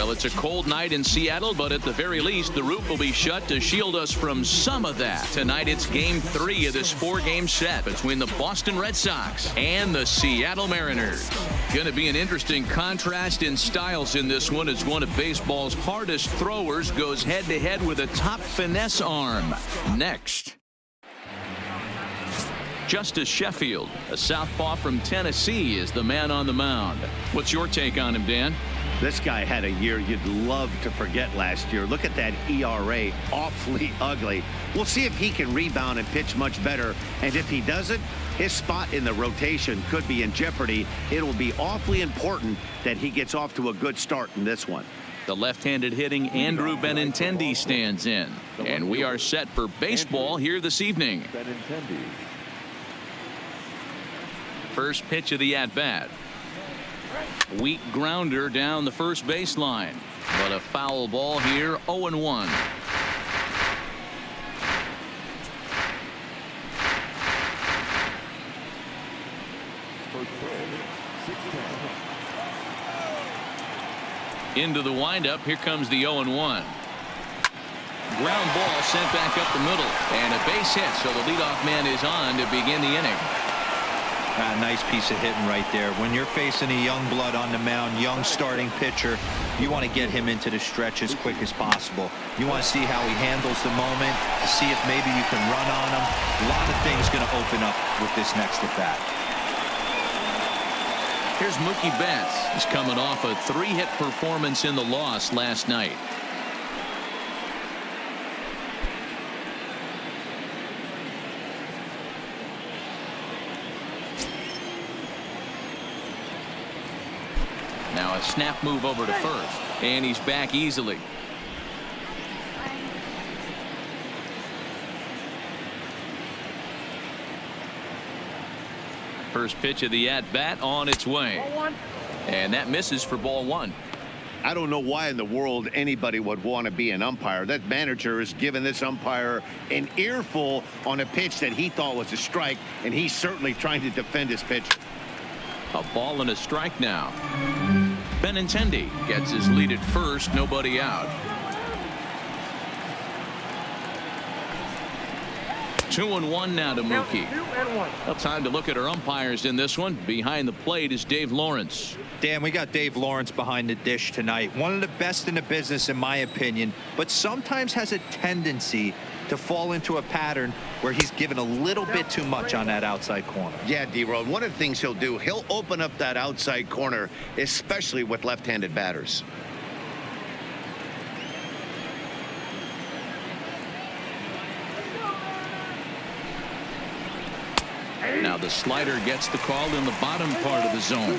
Well, it's a cold night in Seattle, but at the very least, the roof will be shut to shield us from some of that. Tonight, it's Game 3 of this 4-game set between the Boston Red Sox and the Seattle Mariners. Going to be an interesting contrast in styles in this one as one of baseball's hardest throwers goes head-to-head with a top finesse arm. Next. Justice Sheffield, a southpaw from Tennessee, is the man on the mound. What's your take on him, Dan? This guy had a year you'd love to forget last year. Look at that ERA, awfully ugly. We'll see if he can rebound and pitch much better. And if he doesn't, his spot in the rotation could be in jeopardy. It'll be awfully important that he gets off to a good start in this one. The left-handed hitting Andrew Benintendi stands in. And we are set for baseball here this evening. First pitch of the at-bat. Weak grounder down the first baseline, but a foul ball here. 0-1. Into the windup. Here comes the 0-1. Ground ball sent back up the middle, and a base hit, so the leadoff man is on to begin the inning. Nice piece of hitting right there. When you're facing a young blood on the mound, young starting pitcher, you want to get him into the stretch as quick as possible. You want to see how he handles the moment, to see if maybe you can run on him. A lot of things going to open up with this next at bat. Here's Mookie Betts. He's coming off a 3-hit performance in the loss last night. Now a snap move over to first, and he's back easily. First pitch of the at-bat on its way, and that misses for ball 1. I don't know why in the world anybody would want to be an umpire. That manager has given this umpire an earful on a pitch that he thought was a strike, and he's certainly trying to defend his pitch. A ball and a strike now. Benintendi gets his lead at first, nobody out. 2-1 now to Mookie. Well, time to look at our umpires in this one. Behind the plate is Dave Lawrence. Dan, we got Dave Lawrence behind the dish tonight. One of the best in the business, in my opinion, but sometimes has a tendency to fall into a pattern where he's given a little bit too much on that outside corner. Yeah, D-Road, one of the things he'll do, he'll open up that outside corner, especially with left-handed batters. Now the slider gets the call in the bottom part of the zone.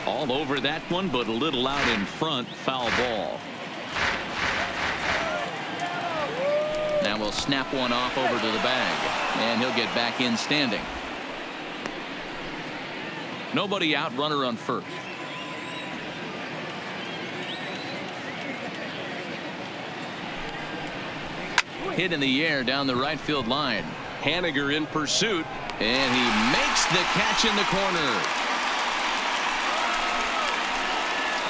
All over that one, but a little out in front. Foul ball. Now we'll snap one off over to the bag, and he'll get back in standing. Nobody out, runner on first. Hit in the air down the right field line. Haniger in pursuit, and he makes the catch in the corner.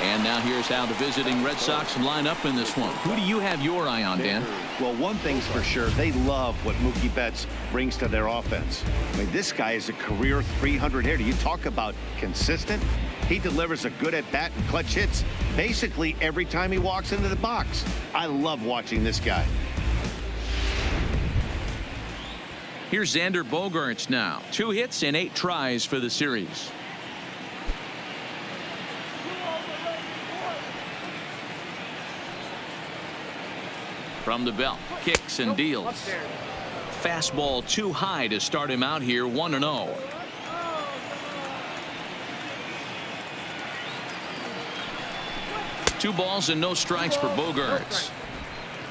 And now here's how the visiting Red Sox line up in this one. Who do you have your eye on, Dan? Well, one thing's for sure, they love what Mookie Betts brings to their offense. I mean, this guy is a career 300 hitter. You talk about consistent. He delivers a good at-bat and clutch hits basically every time he walks into the box. I love watching this guy. Here's Xander Bogaerts now. 2 hits and 8 tries for the series. From the belt, kicks and deals. Fastball too high to start him out here. 1-0. Two balls and no strikes for Bogaerts.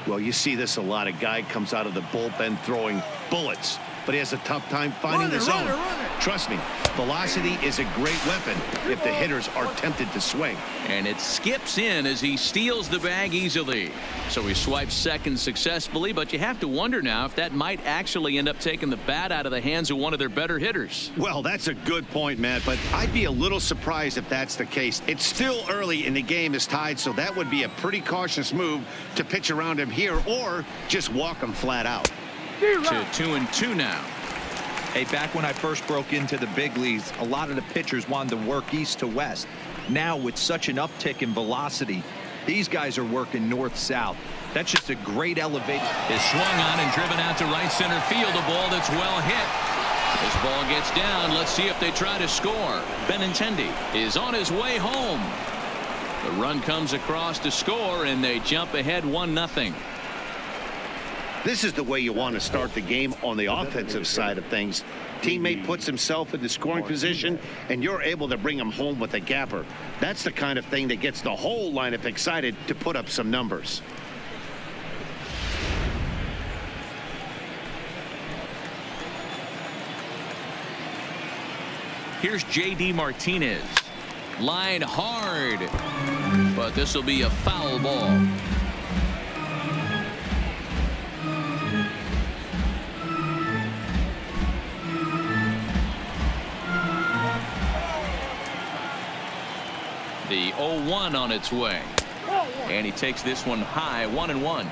Well, you see this a lot. A guy comes out of the bullpen throwing bullets. but he has a tough time finding the zone. Trust me, velocity is a great weapon if the hitters are tempted to swing. And it skips in as he steals the bag easily. So he swipes second successfully, but you have to wonder now if that might actually end up taking the bat out of the hands of one of their better hitters. Well, that's a good point, Matt, but I'd be a little surprised if that's the case. It's still early and the game is tied, so that would be a pretty cautious move to pitch around him here or just walk him flat out. To 2-2 now. Hey, back when I first broke into the big leagues, a lot of the pitchers wanted to work east to west. Now, with such an uptick in velocity, these guys are working north-south. That's just a great elevation. Is swung on and driven out to right center field. A ball that's well hit. This ball gets down. Let's see if they try to score. Benintendi is on his way home. The run comes across to score, and they jump ahead 1-0. This is the way you want to start the game on the offensive side of things. Teammate puts himself in the scoring position, and you're able to bring him home with a gapper. That's the kind of thing that gets the whole lineup excited to put up some numbers. Here's J.D. Martinez. Line hard, but this will be a foul ball. The 0-1 on its way, and he takes this one high. 1-1.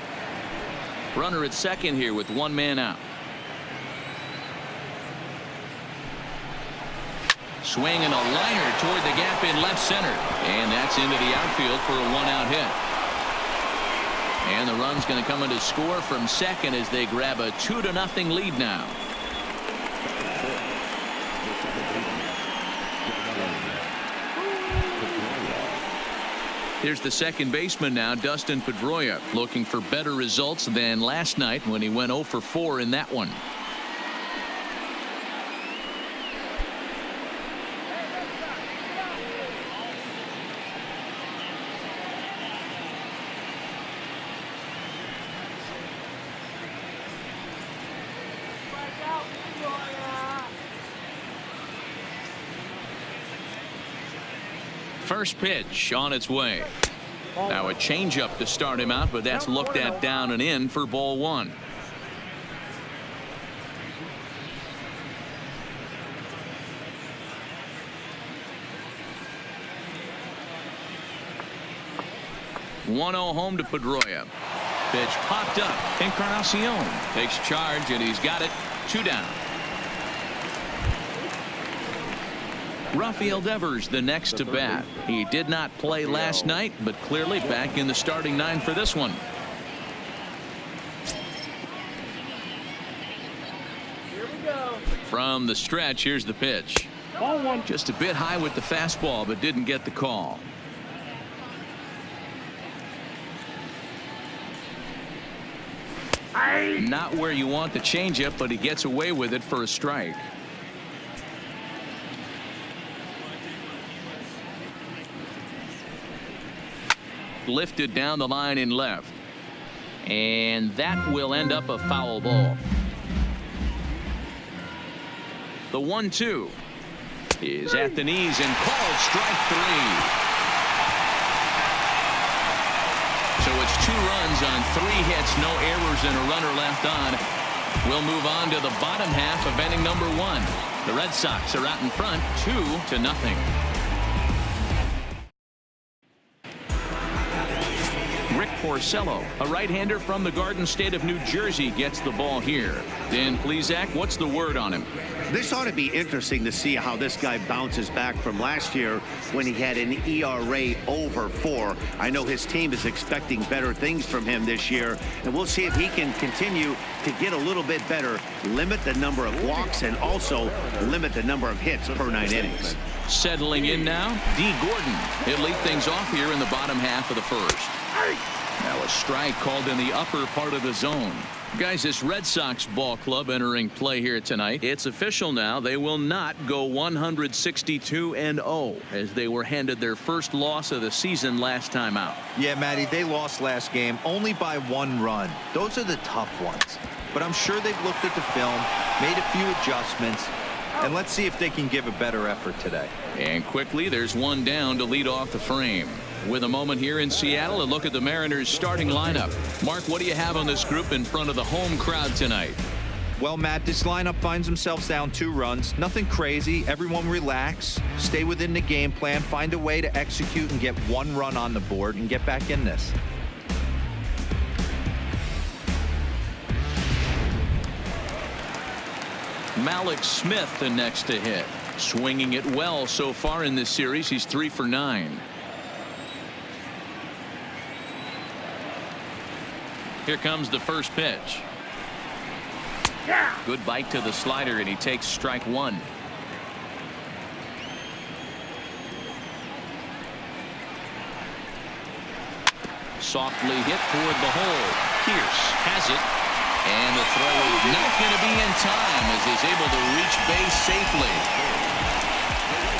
Runner at second here with one man out. Swing and a liner toward the gap in left center, and that's into the outfield for a one-out hit. And the run's going to come in to score from second as they grab a 2-0 lead now. Here's the second baseman now, Dustin Pedroia, looking for better results than last night when he went 0 for 4 in that one. First pitch on its way. Now a changeup to start him out, but that's looked at down and in for ball one. Home to Pedroia. Pitch popped up. Encarnacion takes charge, and he's got it. 2 down. Rafael Devers the next to bat. He did not play last night, but clearly back in the starting 9 for this one. Here we go. From the stretch, here's the pitch. Just a bit high with the fastball, but didn't get the call. Not where you want the changeup, but he gets away with it for a strike. Lifted down the line in left, and that will end up a foul ball. The 1-2 is at the knees and called strike 3. So it's 2 runs on 3 hits, no errors, and a runner left on. We'll move on to the bottom half of inning number 1. The Red Sox are out in front 2-0. Rick Porcello, a right-hander from the Garden State of New Jersey, gets the ball here. Dan Plesac, what's the word on him? This ought to be interesting to see how this guy bounces back from last year when he had an ERA over 4. I know his team is expecting better things from him this year, and we'll see if he can continue to get a little bit better, limit the number of walks, and also limit the number of hits per 9 innings. Settling in now, D. Gordon. He'll lead things off here in the bottom half of the first. Now a strike called in the upper part of the zone. Guys, this Red Sox ball club entering play here tonight. It's official now. They will not go 162-0 as they were handed their first loss of the season last time out. Yeah, Matty, they lost last game only by 1 run. Those are the tough ones. but I'm sure they've looked at the film, made a few adjustments, and let's see if they can give a better effort today. And quickly, there's one down to lead off the frame. With a moment here in Seattle, a look at the Mariners' starting lineup. Mark, what do you have on this group in front of the home crowd tonight? Well, Matt, this lineup finds themselves down 2 runs. Nothing crazy. Everyone relax. Stay within the game plan. Find a way to execute and get 1 run on the board and get back in this. Malik Smith the next to hit. Swinging it well so far in this series. He's 3 for 9. Here comes the first pitch. Good bite to the slider, and he takes strike 1. Softly hit toward the hole. Pierce has it. And the throw is not going to be in time as he's able to reach base safely.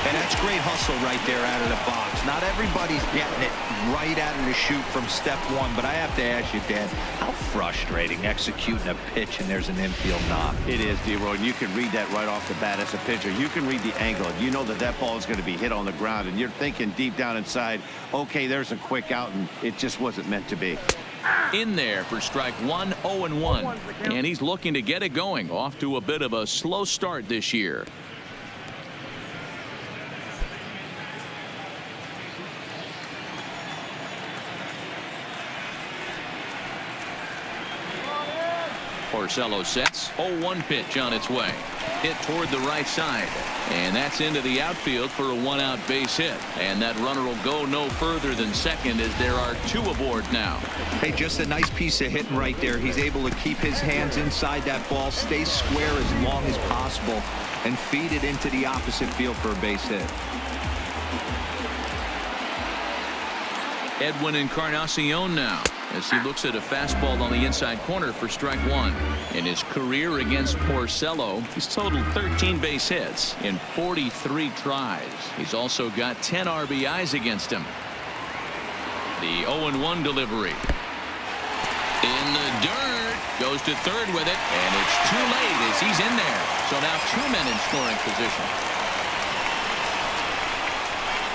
And that's great hustle right there out of the box. Not everybody's getting it right out of the chute from step 1, but I have to ask you, Dan, how frustrating executing a pitch and there's an infield knock. It is, D-Roy, and you can read that right off the bat as a pitcher. You can read the angle. You know that that ball is going to be hit on the ground, and you're thinking deep down inside, okay, there's a quick out, and it just wasn't meant to be. In there for strike 1, 0-1. And he's looking to get it going. Off to a bit of a slow start this year. Porcello sets. 0-1 pitch on its way. Hit toward the right side. And that's into the outfield for a 1-out base hit. And that runner will go no further than second as there are 2 aboard now. Hey, just a nice piece of hitting right there. He's able to keep his hands inside that ball, stay square as long as possible, and feed it into the opposite field for a base hit. Edwin Encarnacion now as he looks at a fastball on the inside corner for strike 1. In his career against Porcello, he's totaled 13 base hits in 43 tries. He's also got 10 RBIs against him. The 0-1 delivery. In the dirt. Goes to third with it, and it's too late as he's in there. So now 2 men in scoring position.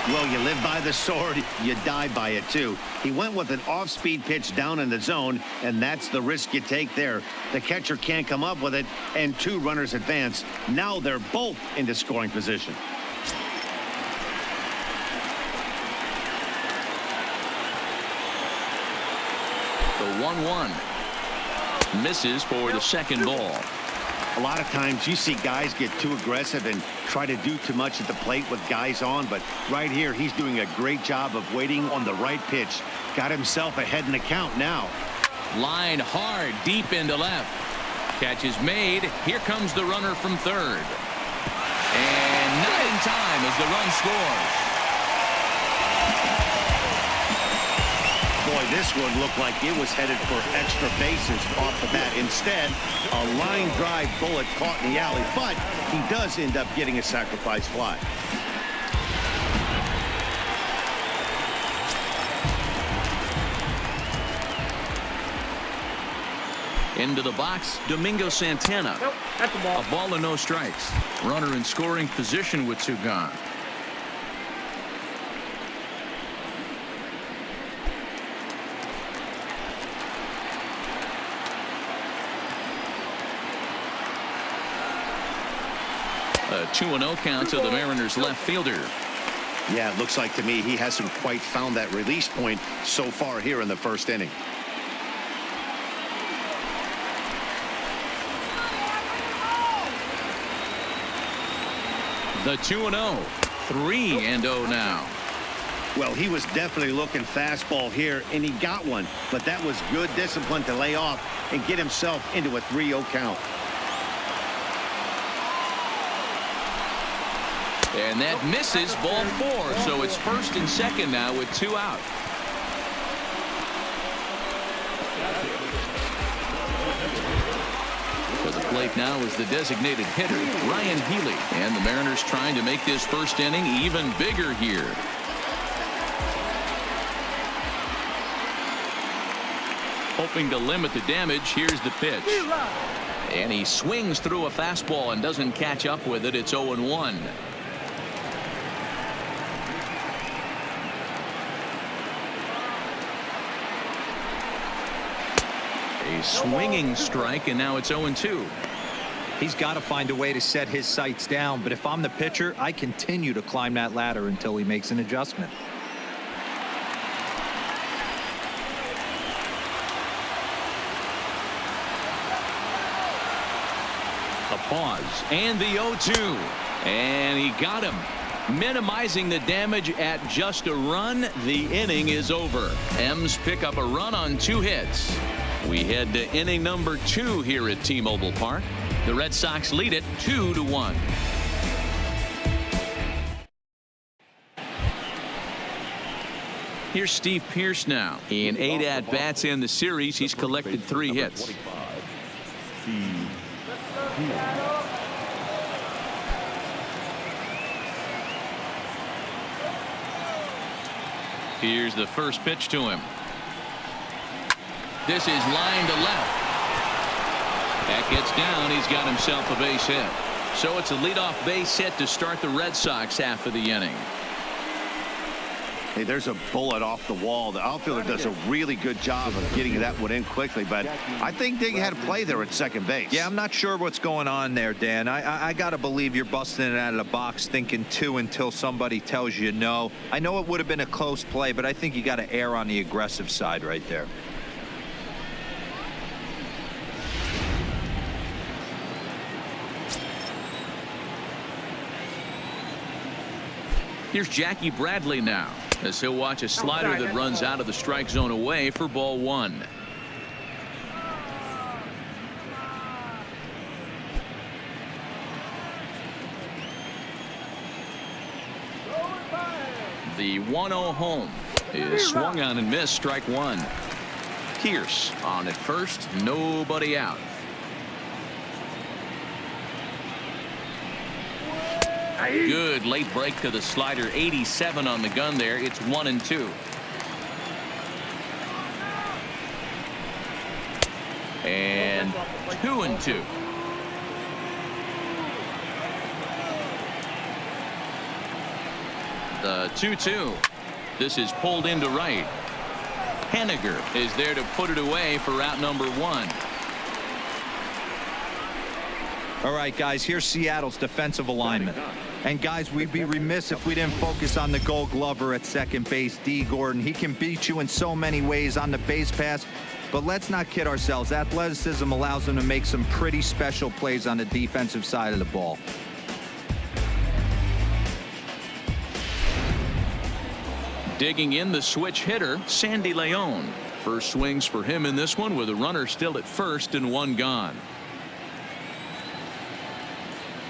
Well, you live by the sword, you die by it too. He went with an off-speed pitch down in the zone, and that's the risk you take there. The catcher can't come up with it, and 2 runners advance. Now they're both into scoring position. The 1-1 misses for the second ball. A lot of times you see guys get too aggressive and try to do too much at the plate with guys on, but right here he's doing a great job of waiting on the right pitch. Got himself ahead in the count now. Line hard deep into left. Catch is made. Here comes the runner from third. And not in time as the run scores. Boy, this one looked like it was headed for extra bases off the bat. Instead, a line drive bullet caught in the alley, but he does end up getting a sacrifice fly. Into the box, Domingo Santana. Nope, that's a ball. A ball and no strikes. Runner in scoring position with 2 gone. A 2-0 count to the Mariners left fielder. Yeah, it looks like to me he hasn't quite found that release point so far here in the first inning. The 2-0. 3-0 now. Well, he was definitely looking fastball here, and he got one. But that was good discipline to lay off and get himself into a 3-0 count. And that misses ball 4. So it's first and second now with 2 out. To the plate now is the designated hitter, Ryan Healy. And the Mariners trying to make this first inning even bigger here. Hoping to limit the damage. Here's the pitch. And he swings through a fastball and doesn't catch up with it. It's 0-1. A swinging strike, and now it's 0-2. He's got to find a way to set his sights down, but if I'm the pitcher, I continue to climb that ladder until he makes an adjustment. A pause and the 0-2, and he got him, minimizing the damage at just a run. The inning is over. M's pick up a run on 2 hits. We head to inning number 2 here at T-Mobile Park. The Red Sox lead it 2-1. Here's Steve Pearce now. In 8 at-bats in the series, he's collected 3 hits. Here's the first pitch to him. This is line to left. That gets down. He's got himself a base hit. So it's a leadoff base hit to start the Red Sox half of the inning. Hey, there's a bullet off the wall. The outfielder does a really good job of getting that one in quickly, but I think they had a play there at second base. Yeah, I'm not sure what's going on there, Dan. I got to believe you're busting it out of the box thinking 2 until somebody tells you no. I know it would have been a close play, but I think you got to err on the aggressive side right there. Here's Jackie Bradley now, as he'll watch a slider that runs out of the strike zone away for ball 1. The 1-0 home is swung on and missed. Strike 1. Pearce on at first. Nobody out. Good late break to the slider. 87 on the gun there. It's 1-2. And 2-2. The 2-2. This is pulled into right. Henniger is there to put it away for out number 1. All right, guys, here's Seattle's defensive alignment. And, guys, we'd be remiss if we didn't focus on the Gold Glover at second base, Dee Gordon. He can beat you in so many ways on the base pass, but let's not kid ourselves. Athleticism allows him to make some pretty special plays on the defensive side of the ball. Digging in, the switch hitter, Sandy Leon. First swings for him in this one with a runner still at first and 1 gone.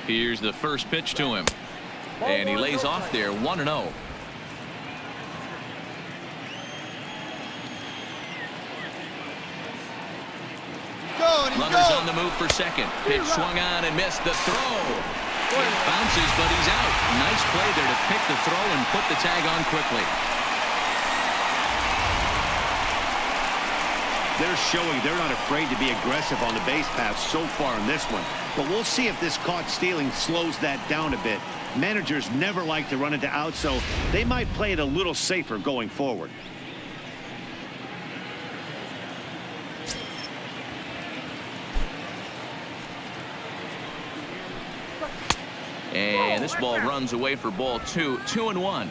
Here's the first pitch to him, and he lays off there. 1-0. Runners on the move for second. Pitch swung on and missed. The throw. It bounces, but he's out. Nice play there to pick the throw and put the tag on quickly. They're showing they're not afraid to be aggressive on the base pass so far in this one. But we'll see if this caught stealing slows that down a bit. Managers never like to run into outs, so they might play it a little safer going forward. And this ball runs away for ball 2. 2-1.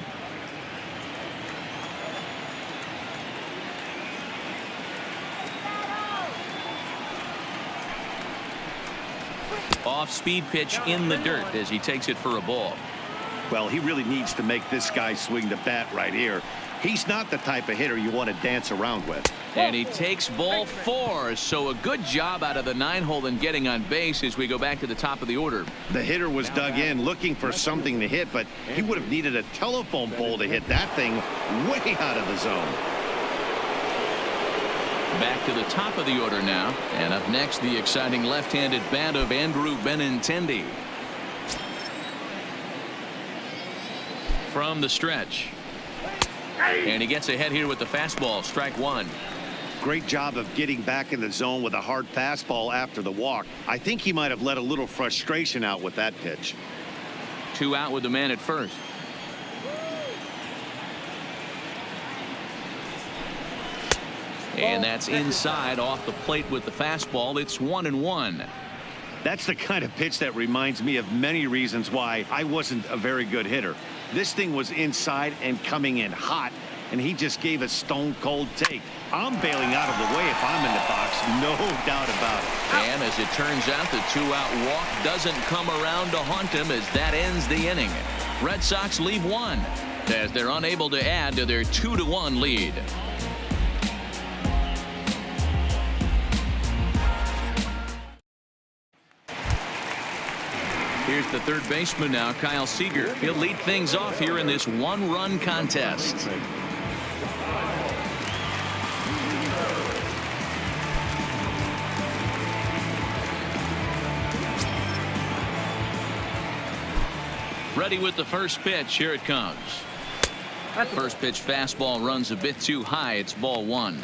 Off-speed pitch in the dirt as he takes it for a ball. Well, he really needs to make this guy swing the bat right here. He's not the type of hitter you want to dance around with. And he takes ball 4. So a good job out of the 9-hole in getting on base as we go back to the top of the order. The hitter was dug in looking for something to hit, but he would have needed a telephone pole to hit that thing way out of the zone. Back to the top of the order now, and up next the exciting left-handed bat of Andrew Benintendi. From the stretch, and he gets ahead here with the fastball. Strike 1. Great job of getting back in the zone with a hard fastball after the walk. I think he might have let a little frustration out with that pitch. 2 out with the man at first. And that's inside off the plate with the fastball. It's 1-1. That's the kind of pitch that reminds me of many reasons why I wasn't a very good hitter. This thing was inside and coming in hot, and he just gave a stone cold take. I'm bailing out of the way if I'm in the box, no doubt about it. And as it turns out, the 2-out walk doesn't come around to haunt him as that ends the inning. Red Sox leave 1 as they're unable to add to their 2-1 lead. Here's the third baseman now, Kyle Seager. He'll lead things off here in this 1-run contest. Ready with the first pitch. Here it comes. First pitch fastball runs a bit too high. It's ball 1.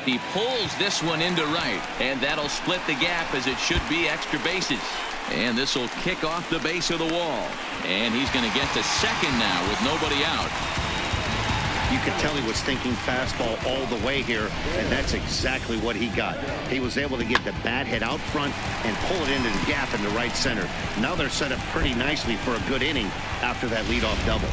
He pulls this one into right, and that'll split the gap as it should be extra bases. And this will kick off the base of the wall. And he's going to get to second now with nobody out. You could tell he was thinking fastball all the way here, and that's exactly what he got. He was able to get the bat hit out front and pull it into the gap in the right center. Now they're set up pretty nicely for a good inning after that leadoff double.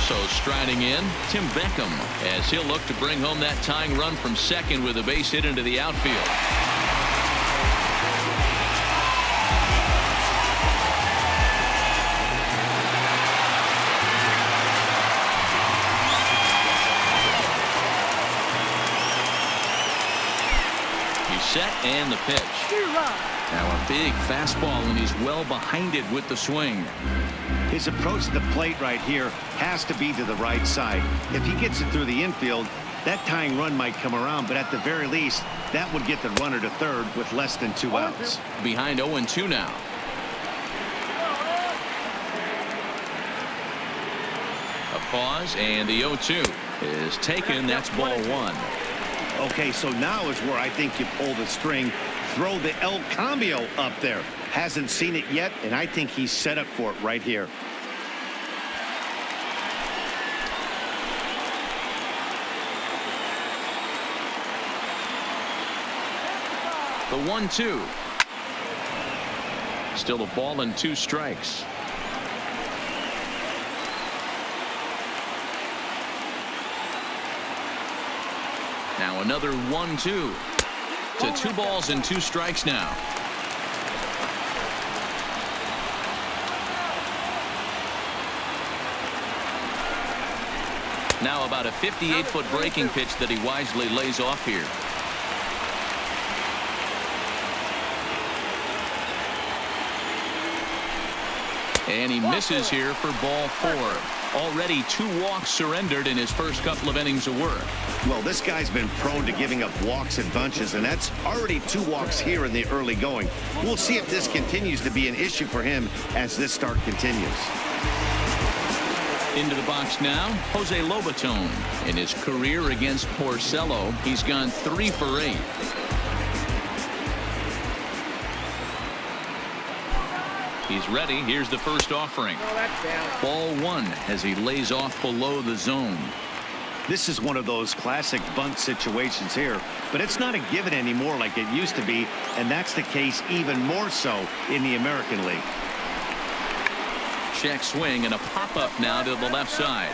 So striding in, Tim Beckham, as he'll look to bring home that tying run from second with a base hit into the outfield. He's set and the pitch. Now a big fastball, and he's well behind it with the swing. His approach to the plate right here has to be to the right side. If he gets it through the infield, that tying run might come around, but at the very least, that would get the runner to third with less than 2 outs. Behind 0-2 now. A pause, and the 0-2 is taken. That's ball 1. Okay, so now is where I think you pull the string. Throw the El Cambio up there. Hasn't seen it yet, and I think he's set up for it right here. The 1-2. Still a ball and 2 strikes. Now another 1-2. To 2 balls and 2 strikes now. Now about a 58-foot breaking pitch that he wisely lays off here. And he misses here for ball 4. Already 2 walks surrendered in his first couple of innings of work. Well, this guy's been prone to giving up walks in bunches, and that's already 2 walks here in the early going. We'll see if this continues to be an issue for him as this start continues. Into the box now, Jose Lobaton. In his career against Porcello, he's gone 3 for 8. He's ready. Here's the first offering. Ball 1 as he lays off below the zone. This is one of those classic bunt situations here, but it's not a given anymore like it used to be, and that's the case even more so in the American League. Check swing and a pop-up now to the left side.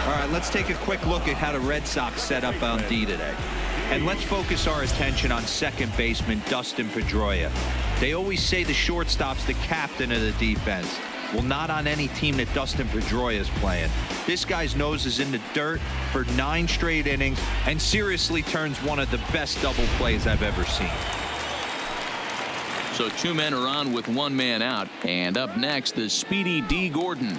All right, let's take a quick look at how the Red Sox set up on D today. And let's focus our attention on second baseman Dustin Pedroia. They always say the shortstop's the captain of the defense. Well, not on any team that Dustin Pedroia is playing. This guy's nose is in the dirt for 9 straight innings and seriously turns one of the best double plays I've ever seen. So 2 men are on with 1 man out. And up next, the speedy D. Gordon.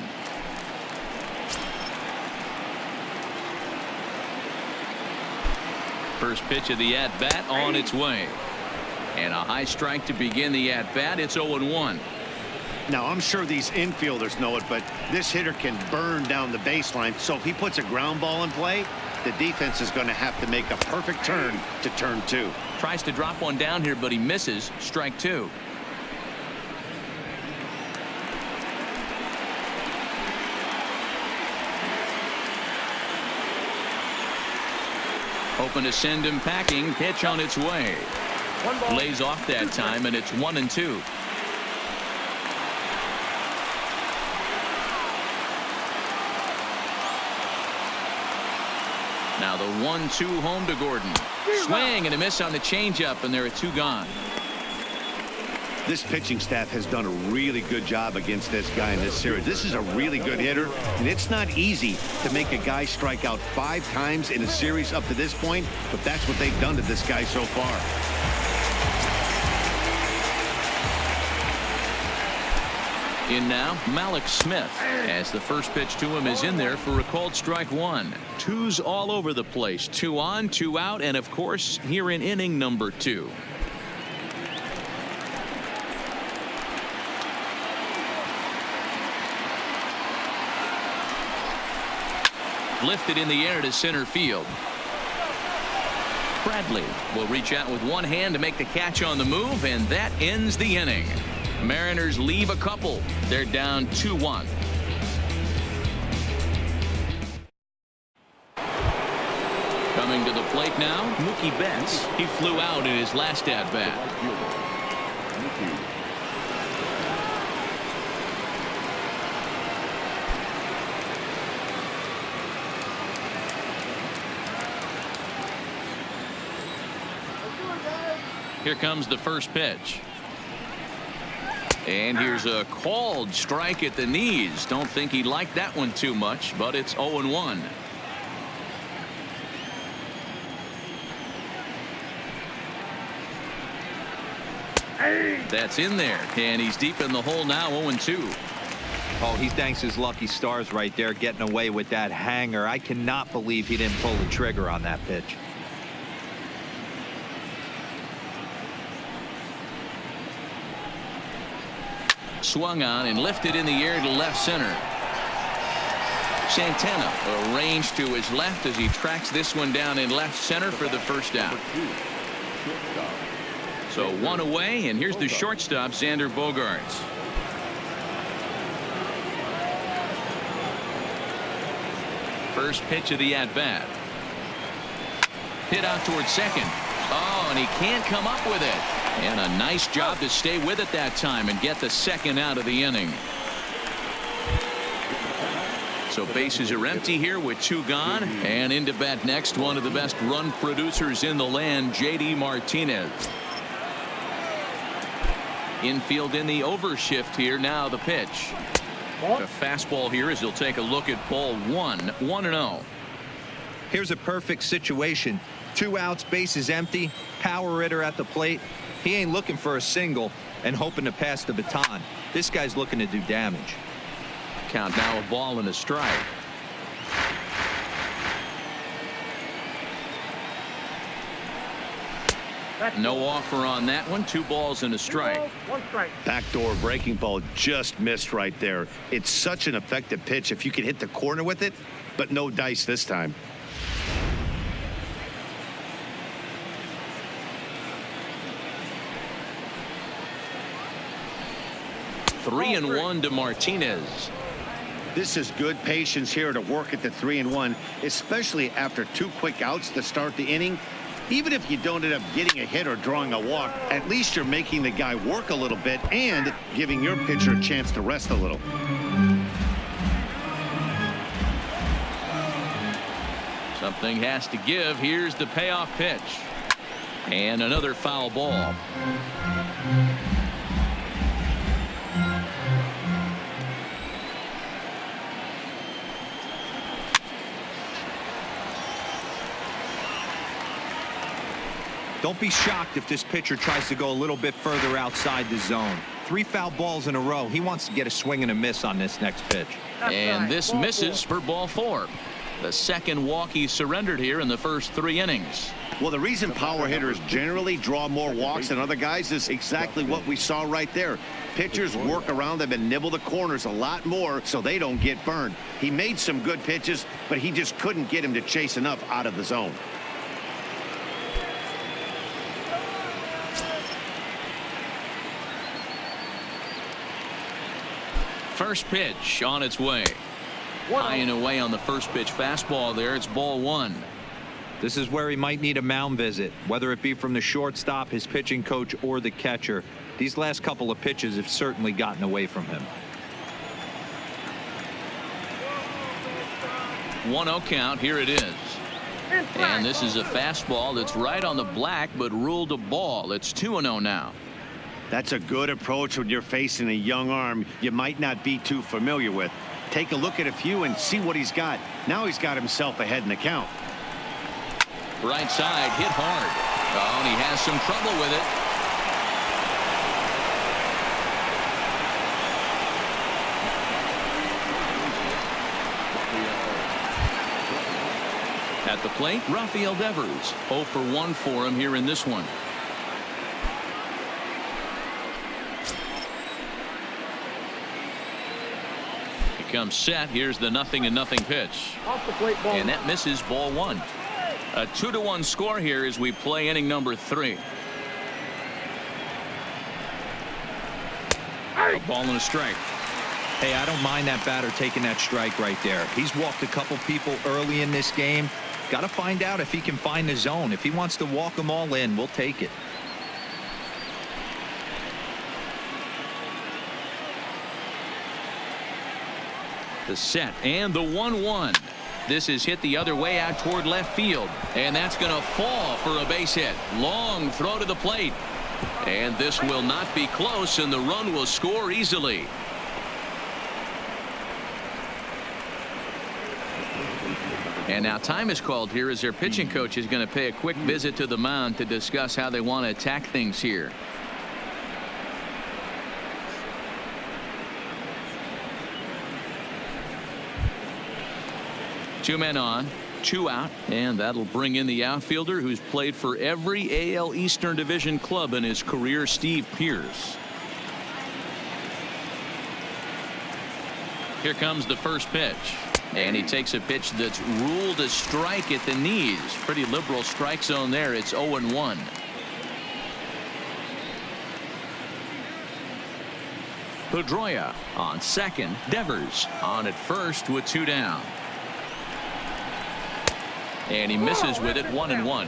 First pitch of the at-bat on its way. And a high strike to begin the at-bat. It's 0-1. Now, I'm sure these infielders know it, but this hitter can burn down the baseline. So if he puts a ground ball in play, the defense is going to have to make a perfect turn to turn 2. Tries to drop one down here, but he misses. Strike 2. Hoping to send him packing. Pitch on its way. Lays off that time, and it's 1-2. Now the 1-2 home to Gordon. Swing and a miss on the changeup, and there are 2 gone. This pitching staff has done a really good job against this guy in this series. This is a really good hitter, and it's not easy to make a guy strike out 5 times in a series up to this point, but that's what they've done to this guy so far. In now, Malik Smith, as the first pitch to him is in there for a called strike 1. 2's all over the place. 2 on, 2 out, and of course, here in inning number 2. Lifted in the air to center field. Bradley will reach out with one hand to make the catch on the move, and that ends the inning. Mariners leave a couple. They're down 2-1. Coming to the plate now, Mookie Betts. He flew out in his last at-bat. Here comes the first pitch. And here's a called strike at the knees. Don't think he liked that one too much, but it's 0-1. That's in there, and he's deep in the hole now. 0-2. Oh, he thanks his lucky stars right there, getting away with that hanger. I cannot believe he didn't pull the trigger on that pitch. Swung on and lifted in the air to left center. Santana arranged to his left as he tracks this one down in left center for the first out. So 1 away, and here's the shortstop, Xander Bogaerts. First pitch of the at-bat. Hit out towards second. Oh, and he can't come up with it. And a nice job to stay with it that time and get the second out of the inning. So bases are empty here with 2 gone. And into bat next, one of the best run producers in the land, J.D. Martinez. Infield in the overshift here. Now the pitch. A fastball here as he'll take a look at ball 1. 1-0. Here's a perfect situation. 2 outs, bases empty, power hitter at the plate. He ain't looking for a single and hoping to pass the baton. This guy's looking to do damage. Count now, a ball and a strike. No offer on that one. 2 balls and a strike. 1 strike. Backdoor breaking ball just missed right there. It's such an effective pitch if you can hit the corner with it, but no dice this time. Three and 1 to Martinez. This is good patience here to work at the 3-1, especially after 2 quick outs to start the inning. Even if you don't end up getting a hit or drawing a walk, at least you're making the guy work a little bit and giving your pitcher a chance to rest a little. Something has to give. Here's the payoff pitch. And another foul ball. Don't be shocked if this pitcher tries to go a little bit further outside the zone. 3 foul balls in a row. He wants to get a swing and a miss on this next pitch. And this misses for ball 4. The second walk he surrendered here in the first 3 innings. Well, the reason power hitters generally draw more walks than other guys is exactly what we saw right there. Pitchers work around them and nibble the corners a lot more so they don't get burned. He made some good pitches, but he just couldn't get him to chase enough out of the zone. First pitch on its way. High and away on the first pitch fastball there. It's ball 1. This is where he might need a mound visit, whether it be from the shortstop, his pitching coach, or the catcher. These last couple of pitches have certainly gotten away from him. 1-0 count. Here it is. And this is a fastball that's right on the black but ruled a ball. It's 2-0 now. That's a good approach when you're facing a young arm you might not be too familiar with. Take a look at a few and see what he's got. Now he's got himself ahead in the count. Right side hit hard. Oh, and he has some trouble with it. At the plate, Rafael Devers. 0 for 1 for him here in this one. He comes set. Here's the 0-0 pitch. Off the plate, ball. And that misses, ball 1. A 2-1 score here as we play inning number 3. A ball and a strike. Hey, I don't mind that batter taking that strike right there. He's walked a couple people early in this game. Got to find out if he can find the zone. If he wants to walk them all in, we'll take it. The set and the 1-1. This is hit the other way out toward left field, and that's going to fall for a base hit. Long throw to the plate, and this will not be close, and the run will score easily. And now time is called here as their pitching coach is going to pay a quick visit to the mound to discuss how they want to attack things here. Two men on, 2 out, and that'll bring in the outfielder who's played for every AL Eastern Division club in his career, Steve Pearce. Here comes the first pitch, and he takes a pitch that's ruled a strike at the knees. Pretty liberal strike zone there. It's 0-1. Pedroia on second. Devers on at first with 2 down. And he misses with it, 1-1.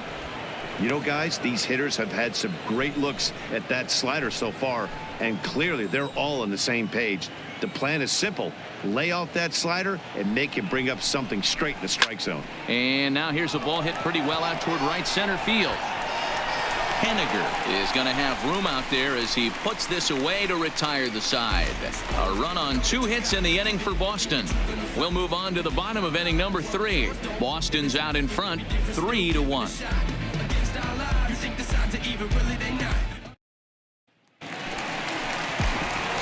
You know, guys, these hitters have had some great looks at that slider so far, and clearly they're all on the same page. The plan is simple. Lay off that slider and make him bring up something straight in the strike zone. And now here's a ball hit pretty well out toward right center field. Henniger is going to have room out there as he puts this away to retire the side. A run on 2 hits in the inning for Boston. We'll move on to the bottom of inning number 3. Boston's out in front, 3-1.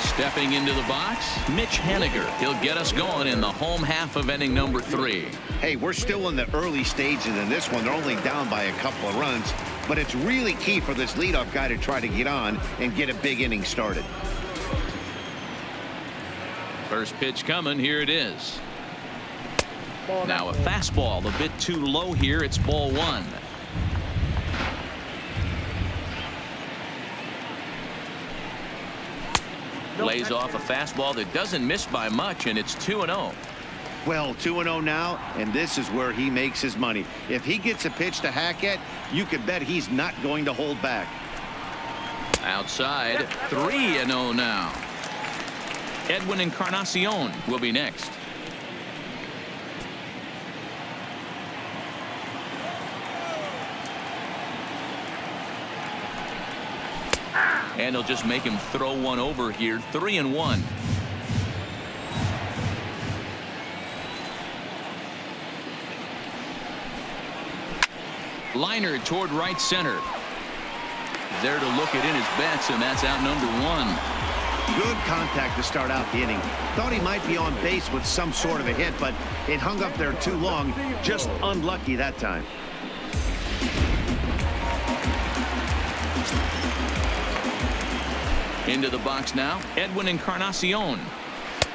Stepping into the box, Mitch Henniger. He'll get us going in the home half of inning number 3. Hey, we're still in the early stages in this one. They're only down by a couple of runs, but it's really key for this leadoff guy to try to get on and get a big inning started. First pitch coming. Here it is. Now a fastball a bit too low here. It's ball 1. Lays off a fastball that doesn't miss by much, and it's 2-0. Well, 2-0 now, and this is where he makes his money. If he gets a pitch to hack at, you can bet he's not going to hold back. Outside, 3-0 now. Edwin Encarnacion will be next. And he'll just make him throw one over here. 3-1. Liner toward right center. There to look it in his bets, and that's out number 1. Good contact to start out the inning. Thought he might be on base with some sort of a hit, but it hung up there too long. Just unlucky that time. Into the box now, Edwin Encarnacion.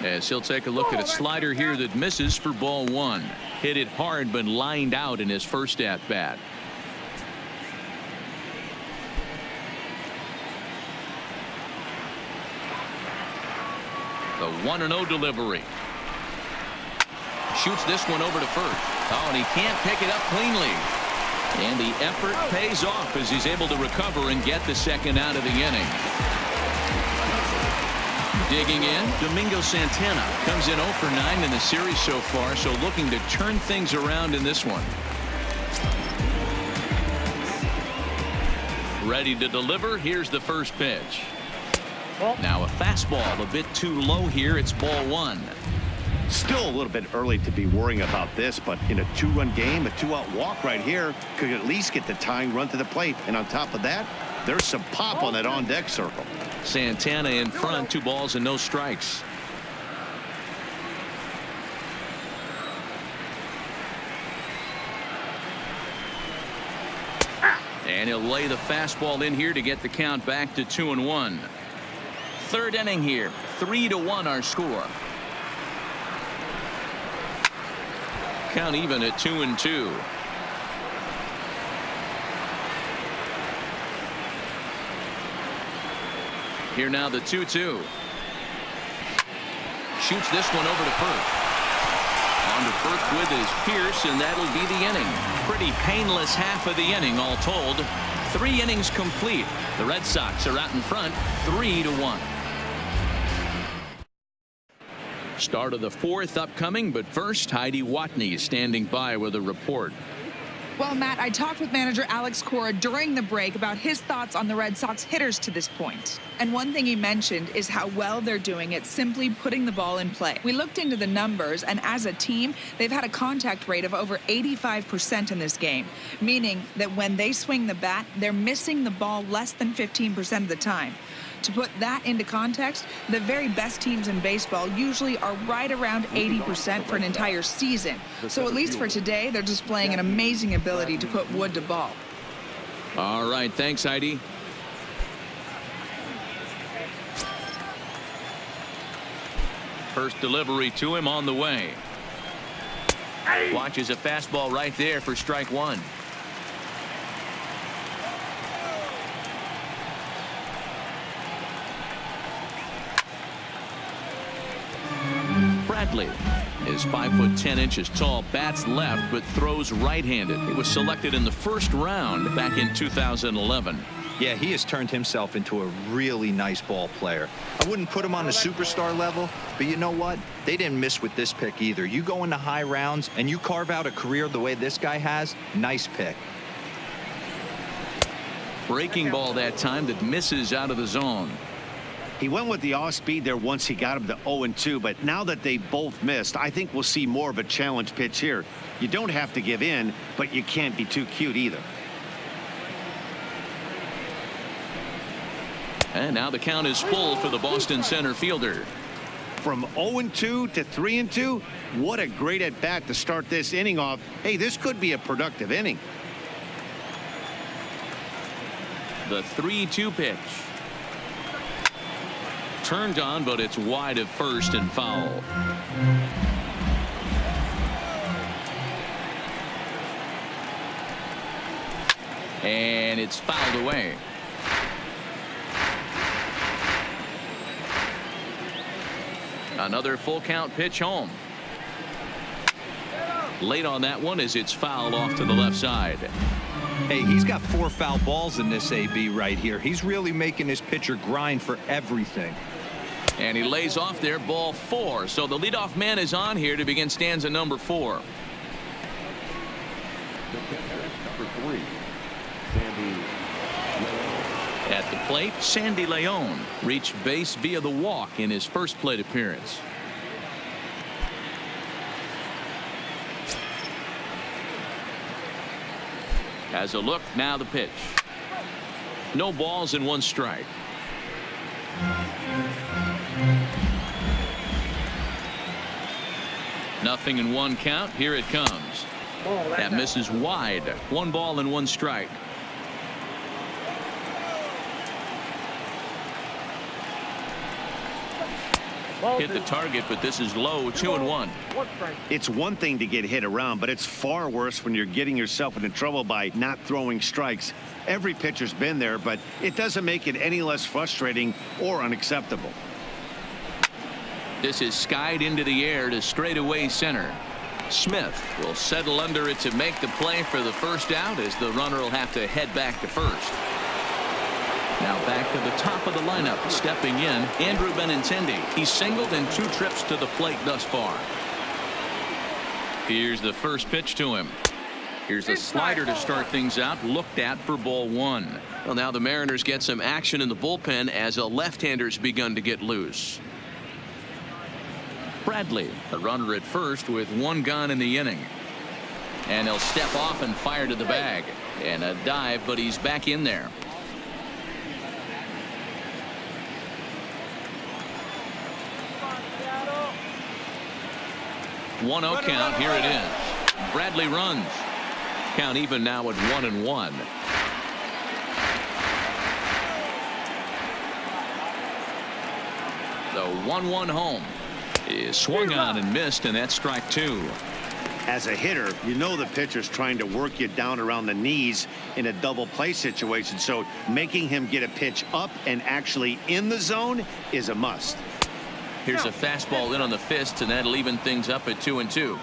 As he'll take a look at a slider here that misses for ball one. Hit it hard, but lined out in his first at-bat. The 1-0 delivery. Shoots this one over to first. Oh, and he can't pick it up cleanly. And the effort pays off as he's able to recover and get the second out of the inning. Digging in, Domingo Santana comes in 0 for 9 in the series so far, so looking to turn things around in this one. Ready to deliver. Here's the first pitch. Now a fastball a bit too low here. It's ball one. Still a little bit early to be worrying about this, but in a two-run game, a two-out walk right here could at least get the tying run to the plate. And on top of that, there's some pop on that on-deck circle. Santana in front, 2 balls and no strikes. And he'll lay the fastball in here to get the count back to 2-1. Third inning here, 3-1 our score. Count even at 2-2. Here now the 2-2. Shoots this one over to first. On to first with his Pierce, and that'll be the inning. Pretty painless half of the inning all told. 3 innings complete. The Red Sox are out in front 3-1. Start of the 4th upcoming, but first Heidi Watney is standing by with a report. Well, Matt, I talked with manager Alex Cora during the break about his thoughts on the Red Sox hitters to this point. And one thing he mentioned is how well they're doing at simply putting the ball in play. We looked into the numbers, and as a team, they've had a contact rate of over 85% in this game, meaning that when they swing the bat, they're missing the ball less than 15% of the time. To put that into context, the very best teams in baseball usually are right around 80% for an entire season. So at least for today, they're displaying an amazing ability to put wood to ball. All right, thanks, Heidi. First delivery to him on the way. Watches a fastball right there for strike one. Bradley is 5'10" tall, bats left, but throws right-handed. He was selected in the first round back in 2011. Yeah, he has turned himself into a really nice ball player. I wouldn't put him on the superstar level, but you know what? They didn't miss with this pick either. You go into high rounds and you carve out a career the way this guy has, nice pick. Breaking ball that time that misses out of the zone. He went with the off-speed there once he got him to 0-2, but now that they both missed, I think we'll see more of a challenge pitch here. You don't have to give in, but you can't be too cute either. And now the count is full for the Boston center fielder. From 0-2 to 3-2, what a great at-bat to start this inning off. Hey, this could be a productive inning. The 3-2 pitch. Turned on, but it's wide of first and foul. And it's fouled away. Another full count pitch home. Late on that one as it's fouled off to the left side. Hey, he's got 4 foul balls in this AB right here. He's really making his pitcher grind for everything. And he lays off there, ball 4. So the leadoff man is on here to begin stanza number 4. Number 3, Sandy. At the plate, Sandy Leon reached base via the walk in his first plate appearance. Has a look, now the pitch. No balls and 1 strike. 0-1 count. Here it comes. That misses wide. 1 ball and 1 strike. Hit the target, but this is low. 2-1. It's one thing to get hit around, but it's far worse when you're getting yourself into trouble by not throwing strikes. Every pitcher's been there, but it doesn't make it any less frustrating or unacceptable. This is skied into the air to straightaway center. Smith will settle under it to make the play for the first out, as the runner will have to head back to first. Now back to the top of the lineup, stepping in, Andrew Benintendi. He's singled in 2 trips to the plate thus far. Here's the first pitch to him. Here's a slider to start things out, looked at for ball 1. Well, now the Mariners get some action in the bullpen as a left-hander's begun to get loose. Bradley, the runner at first with 1 gone in the inning. And he'll step off and fire to the bag. And a dive, but he's back in there. 1-0 count. Here it is. Bradley runs. Count even now at 1-1. The 1-1 home is swung on and missed, and that's strike 2. As a hitter, you know the pitcher's trying to work you down around the knees in a double play situation, so making him get a pitch up and actually in the zone is a must. Here's a fastball in on the fist, and that'll even things up at 2-2.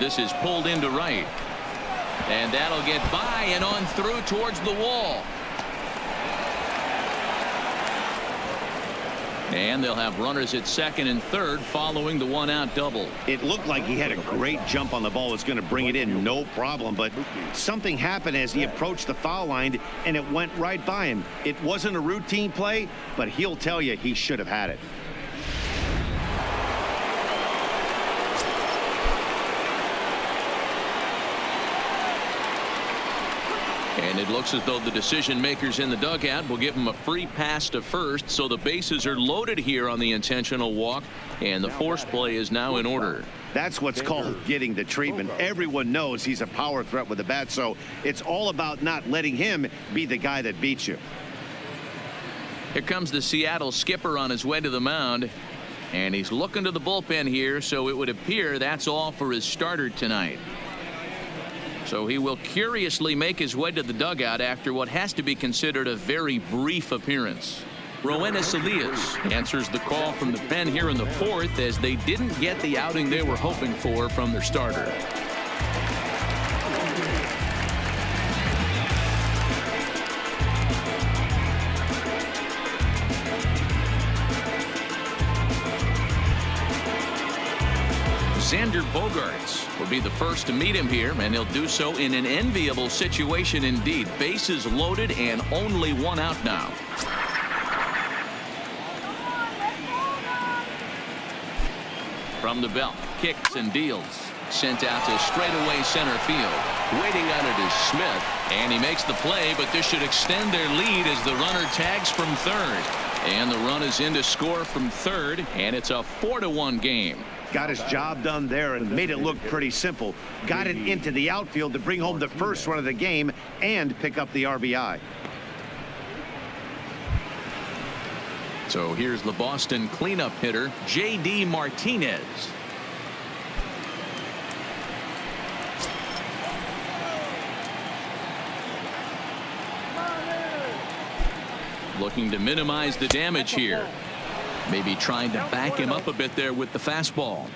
This is pulled into right, and that'll get by and on through towards the wall. And they'll have runners at second and third following the 1-out double. It looked like he had a great jump on the ball, was going to bring it in no problem, but something happened as he approached the foul line and it went right by him. It wasn't a routine play, but he'll tell you he should have had it. And it looks as though the decision makers in the dugout will give him a free pass to first, so the bases are loaded here on the intentional walk, and the force play is now in order. That's what's called getting the treatment. Everyone knows he's a power threat with the bat, so it's all about not letting him be the guy that beats you. Here comes the Seattle skipper on his way to the mound, and he's looking to the bullpen here, so it would appear that's all for his starter tonight. So he will curiously make his way to the dugout after what has to be considered a very brief appearance. Roenis Elias answers the call from the pen here in the 4th, as they didn't get the outing they were hoping for from their starter. Xander Bogaerts will be the first to meet him here, and he'll do so in an enviable situation indeed. Bases loaded and only 1 out now. From the belt, kicks and deals. Sent out to straightaway center field. Waiting on it is Smith, and he makes the play, but this should extend their lead as the runner tags from third. And the run is in to score from third, and it's a 4-1 game. Got his job done there and made it look pretty simple. Got it into the outfield to bring home the first run of the game and pick up the RBI. So here's the Boston cleanup hitter, J.D. Martinez. Looking to minimize the damage here. Maybe trying to back him up a bit there with the fastball.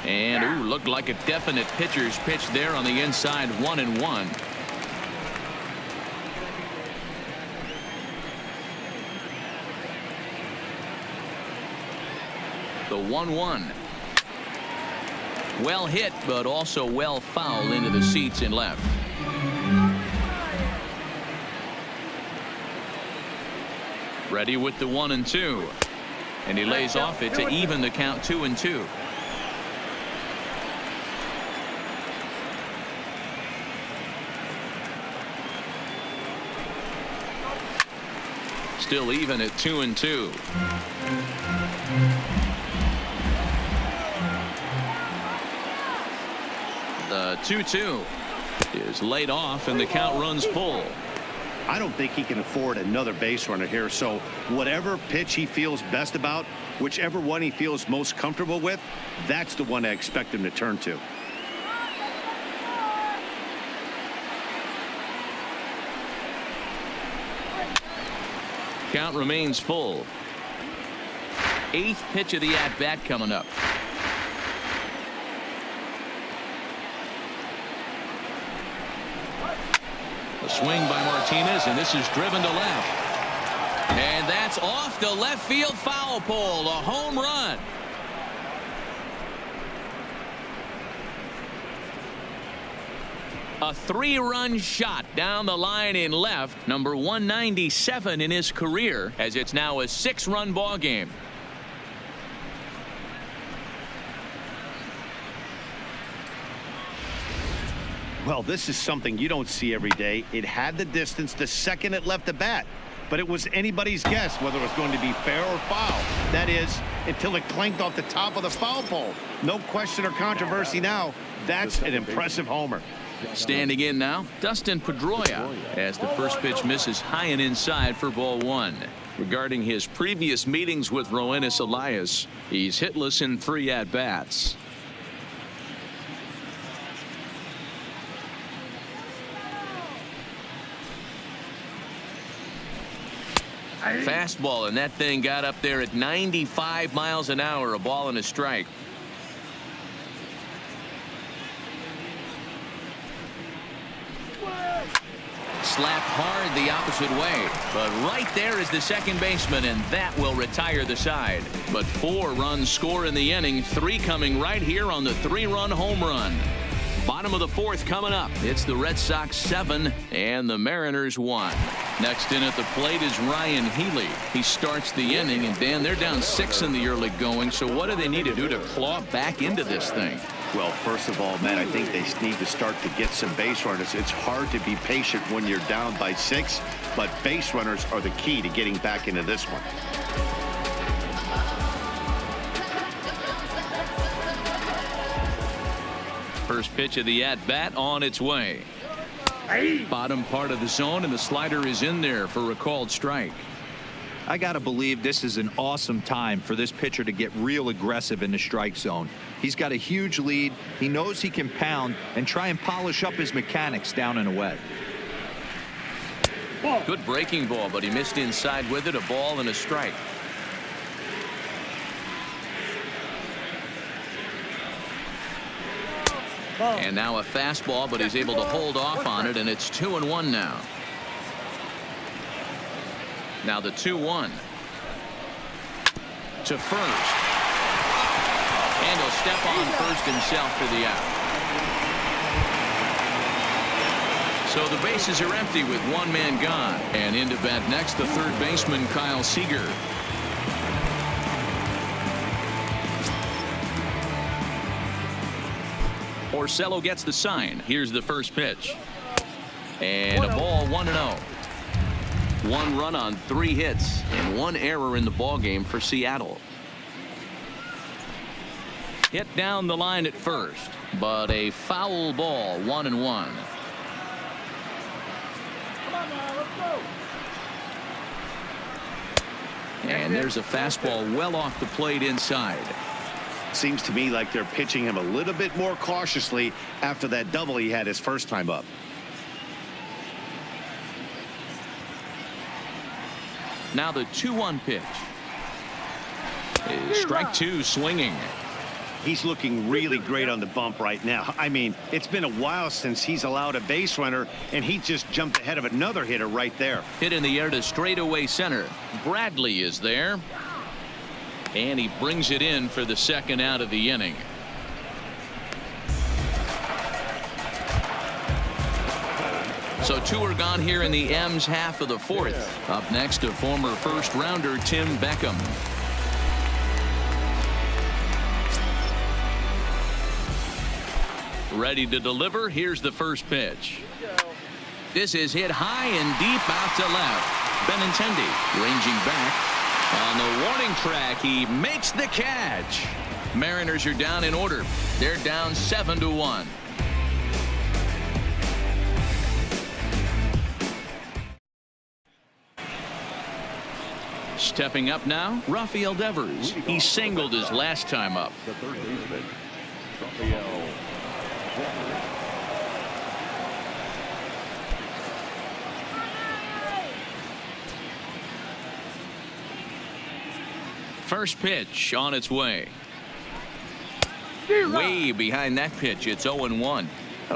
And ooh, looked like a definite pitcher's pitch there on the inside. 1-1. The 1-1. Well hit, but also well fouled into the seats in left. Ready with the 1-2. And he lays off it to even the count 2-2. still even at 2-2. The 2-2 is laid off and the count runs full. I don't think he can afford another base runner here, so whatever pitch he feels best about, whichever one he feels most comfortable with, that's the one I expect him to turn to. Count remains full. 8th pitch of the at-bat coming up. A swing by Martinez, and this is driven to left. And that's off the left field foul pole. A home run. A 3-run shot down the line in left, number 197 in his career, as it's now a 6-run ball game. Well, this is something you don't see every day. It had the distance the second it left the bat, but it was anybody's guess whether it was going to be fair or foul. That is, until it clanked off the top of the foul pole. No question or controversy now. That's an impressive homer. Standing in now, Dustin Pedroia, as the first pitch misses high and inside for ball 1. Regarding his previous meetings with Roenis Elias, he's hitless in 3 at-bats. Fastball, and that thing got up there at 95 miles an hour, a ball and a strike. Slapped hard the opposite way, but right there is the second baseman, and that will retire the side. But 4 runs score in the inning, 3 coming right here on the 3-run home run. Bottom of the 4th coming up. It's the Red Sox 7 and the Mariners 1. Next in at the plate is Ryan Healy. He starts the inning, and Dan, they're down 6 in the early going, so what do they need to do to claw back into this thing? Well, first of all, Matt, I think they need to start to get some base runners. It's hard to be patient when you're down by 6, but base runners are the key to getting back into this one. First pitch of the at-bat on its way. Bottom part of the zone, and the slider is in there for a called strike. I got to believe this is an awesome time for this pitcher to get real aggressive in the strike zone. He's got a huge lead. He knows he can pound and try and polish up his mechanics down and away. Good breaking ball, but he missed inside with it. A ball and a strike. And now a fastball, but he's able to hold off on it, and it's 2-1 now. Now the 2-1 to first, and he'll step on first himself for the out. So the bases are empty with 1 man gone, and into bat next the third baseman Kyle Seager. Porcello gets the sign. Here's the first pitch. And a ball, 1-0. 1 run on 3 hits and 1 error in the ball game for Seattle. Hit down the line at first, but a foul ball, 1-1. And there's a fastball well off the plate inside. Seems to me like they're pitching him a little bit more cautiously after that double he had his first time up. Now the 2-1 pitch is strike 2, swinging. He's looking really great on the bump right now. I mean, it's been a while since he's allowed a base runner, and he just jumped ahead of another hitter right there. Hit in the air to straightaway center. Bradley is there, and he brings it in for the second out of the inning. So 2 are gone here in the M's half of the 4th. Up next, a former first rounder, Tim Beckham. Ready to deliver. Here's the first pitch. This is hit high and deep out to left. Benintendi ranging back. On the warning track, he makes the catch. Mariners are down in order. They're down 7-1. Stepping up now, Rafael Devers. He singled his last time up. The third baseman, Rafael Devers. First pitch on its way. Way behind that pitch. It's 0-1.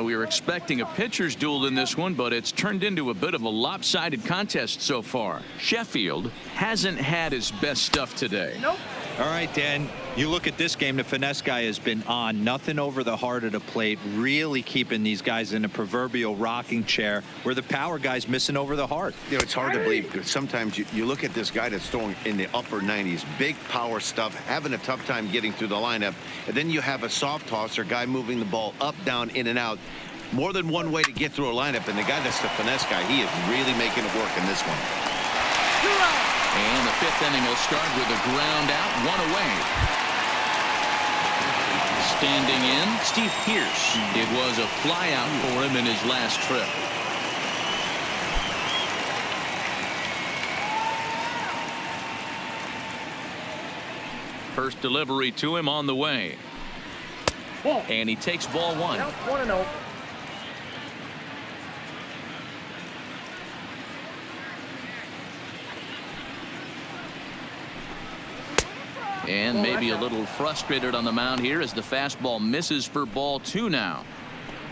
We were expecting a pitcher's duel in this one, but it's turned into a bit of a lopsided contest so far. Sheffield hasn't had his best stuff today. Nope. All right, Dan, you look at this game, the finesse guy has been on. Nothing over the heart of the plate, really keeping these guys in a proverbial rocking chair, where the power guy's missing over the heart. You know, it's hard to believe because sometimes you look at this guy that's throwing in the upper 90s, big power stuff, having a tough time getting through the lineup, and then you have a soft tosser guy moving the ball up, down, in and out. More than one way to get through a lineup, and the guy that's the finesse guy, he is really making it work in this one. And the fifth inning will start with a ground out, one away. Standing in, Steve Pearce. It was a fly out for him in his last trip. First delivery to him on the way. And he takes ball one. 1-0. And maybe a little frustrated on the mound here as the fastball misses for ball two now.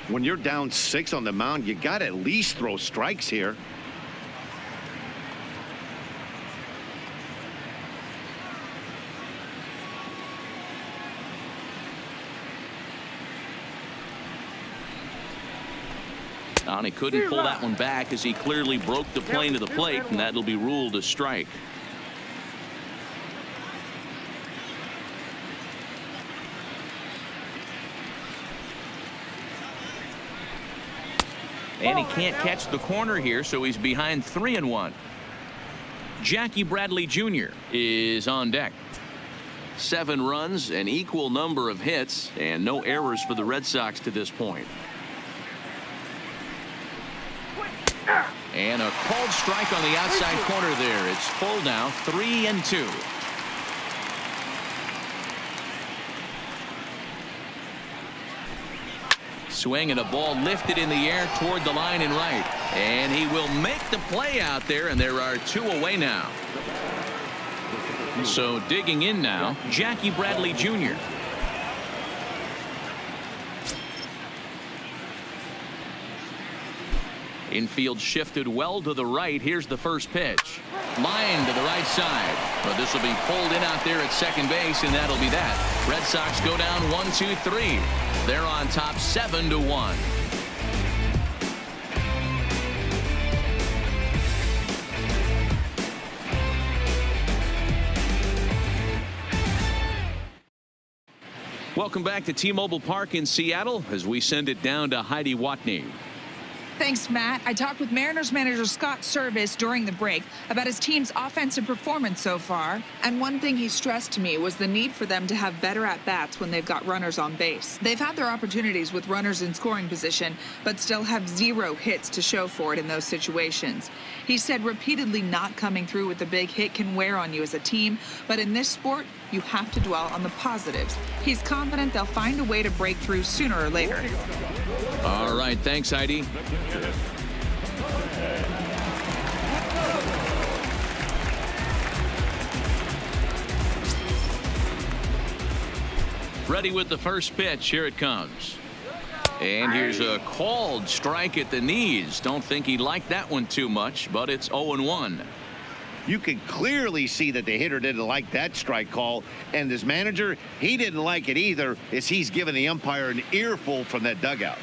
When you're down 6 on the mound, you got to at least throw strikes here. And he couldn't pull that one back as he clearly broke the plane to the plate, and that'll be ruled a strike. And he can't catch the corner here, so he's behind 3-1. Jackie Bradley Jr. is on deck. 7 runs, an equal number of hits, and no errors for the Red Sox to this point. And a called strike on the outside corner there. It's full now, 3-2. Swing and a ball lifted in the air toward the line and right. And he will make the play out there, and there are 2 away now. So digging in now, Jackie Bradley Jr. Infield shifted well to the right. Here's the first pitch. Line to the right side. But this will be pulled in out there at second base, and that'll be that. Red Sox go down 1-2-3. They're on top 7-1. Welcome back to T-Mobile Park in Seattle as we send it down to Heidi Watney. Thanks, Matt. I talked with Mariners manager Scott Servais during the break about his team's offensive performance so far. And one thing he stressed to me was the need for them to have better at-bats when they've got runners on base. They've had their opportunities with runners in scoring position, but still have 0 hits to show for it in those situations. He said repeatedly not coming through with a big hit can wear on you as a team, but in this sport, you have to dwell on the positives. He's confident they'll find a way to break through sooner or later. All right, thanks, Heidi. Ready with the first pitch. Here it comes. And here's a called strike at the knees. Don't think he liked that one too much, but it's 0-1. You can clearly see that the hitter didn't like that strike call, and his manager, he didn't like it either, as he's giving the umpire an earful from that dugout.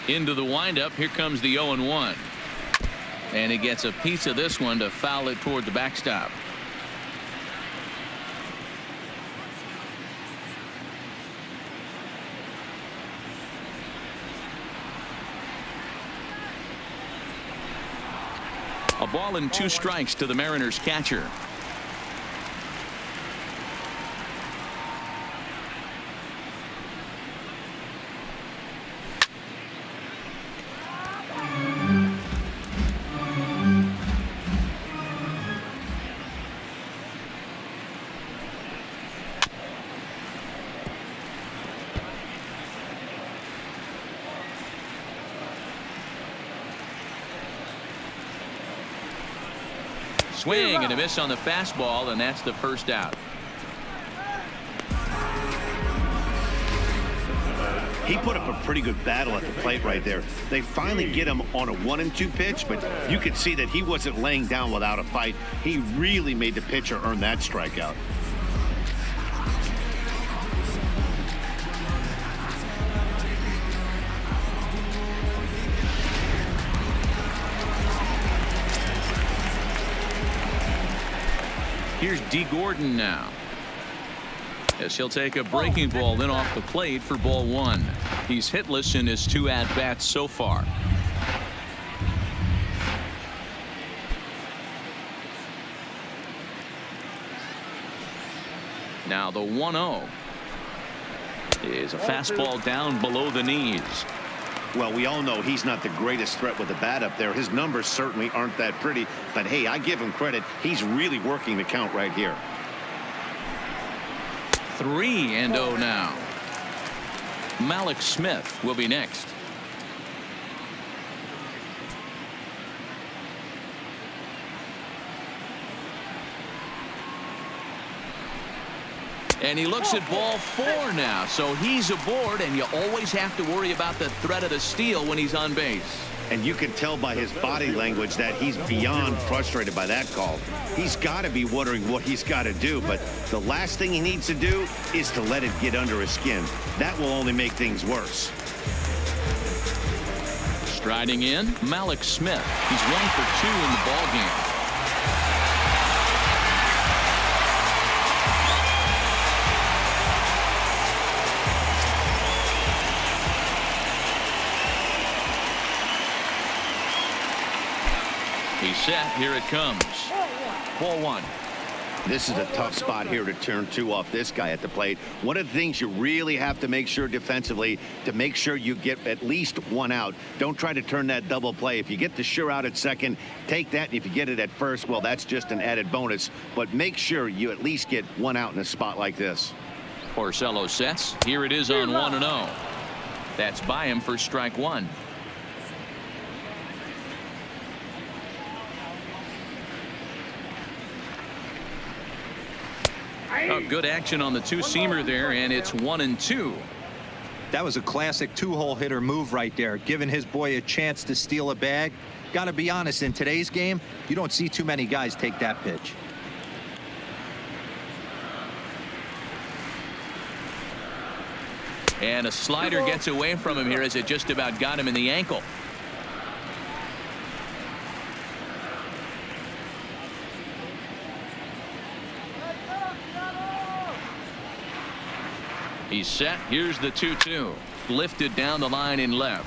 Into the windup. Here comes the 0-1. And he gets a piece of this one to foul it toward the backstop. A ball and 2 strikes to the Mariners catcher. Swing and a miss on the fastball, and that's the first out. He put up a pretty good battle at the plate right there. They finally get him on a 1-2 pitch, but you could see that he wasn't laying down without a fight. He really made the pitcher earn that strikeout. Here's D. Gordon now, as he'll take a breaking ball in off the plate for ball 1. He's hitless in his 2 at-bats so far. Now the 1-0 is a fastball down below the knees. Well, we all know he's not the greatest threat with the bat up there. His numbers certainly aren't that pretty, but hey, I give him credit. He's really working the count right here. 3-0 now. Mallex Smith will be next. And he looks at ball 4 now, so he's aboard, and you always have to worry about the threat of the steal when he's on base. And you can tell by his body language that he's beyond frustrated by that call. He's got to be wondering what he's got to do, but the last thing he needs to do is to let it get under his skin. That will only make things worse. Striding in, Mallex Smith. He's 1 for 2 in the ballgame. He's set. Here it comes. Ball 1. This is a tough spot here to turn 2 off this guy at the plate. One of the things you really have to make sure defensively, to make sure you get at least 1 out. Don't try to turn that double play. If you get the sure out at second, take that. And if you get it at first, well, that's just an added bonus. But make sure you at least get 1 out in a spot like this. Porcello sets. Here it is on 1-0. That's by him for strike 1. Good action on the 2-seamer there, and it's 1-2. That was a classic 2-hole hitter move right there, giving his boy a chance to steal a bag. Got to be honest, in today's game, you don't see too many guys take that pitch. And a slider gets away from him here as it just about got him in the ankle. He's set. Here's the 2-2. Lifted down the line in left.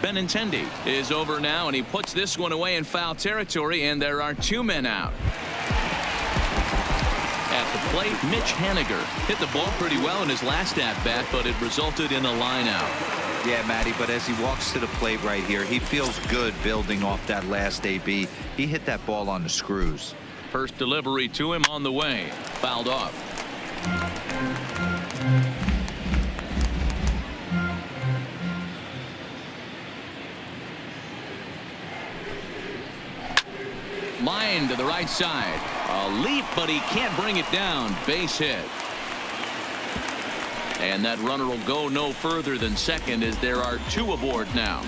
Benintendi is over now, and he puts this one away in foul territory, and there are 2 men out. At the plate, Mitch Haniger hit the ball pretty well in his last at-bat, but it resulted in a line out. Yeah, Matty, but as he walks to the plate right here, he feels good building off that last AB. He hit that ball on the screws. First delivery to him on the way. Fouled off. Line to the right side. A leap, but he can't bring it down. Base hit. And that runner will go no further than second as there are 2 aboard now.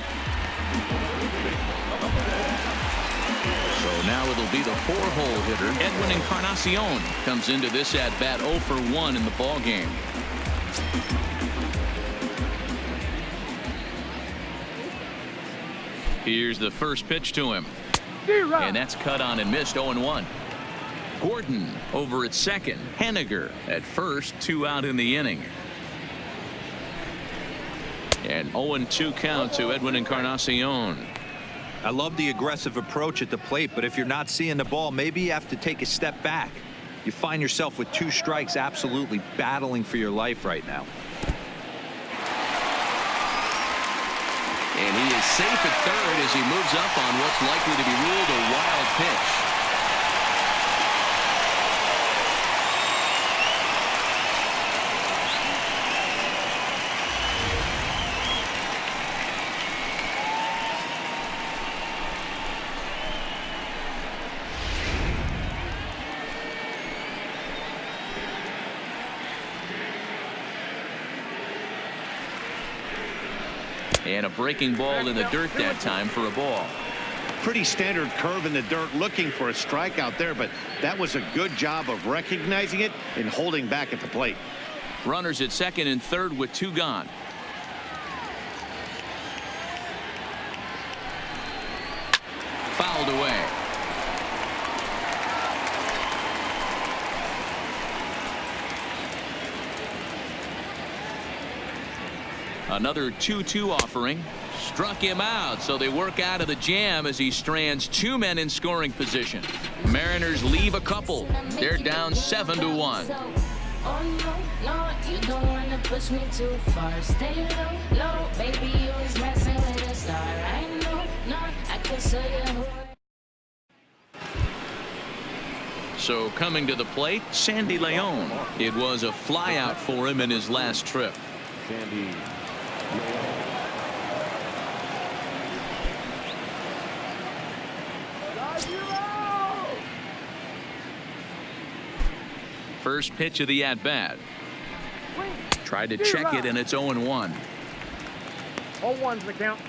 So now it'll be the 4-hole hitter. Edwin Encarnacion comes into this at bat 0 for 1 in the ball game. Here's the first pitch to him. And that's cut on and missed. 0-1. Gordon over at second. Haniger at first. 2 out in the inning. And 0-2 count to Edwin Encarnacion. I love the aggressive approach at the plate, but if you're not seeing the ball, maybe you have to take a step back. You find yourself with 2 strikes absolutely battling for your life right now. And he is safe at third as he moves up on what's likely to be ruled a wild pitch. And a breaking ball in the dirt that time for a ball. Pretty standard curve in the dirt, looking for a strikeout there, but that was a good job of recognizing it and holding back at the plate. Runners at second and third with 2 gone. Fouled away. Another 2-2 offering. Struck him out, so they work out of the jam as he strands 2 men in scoring position. Mariners leave a couple. They're down 7-1. You don't want to push me too far. Stay low, low, baby, you was messing with a star. I know, no, I can show you who. So coming to the plate, Sandy Leon. It was a flyout for him in his last trip. Sandy. First pitch of the at-bat. Tried to check it, and it's 0-1. 0-1's the count.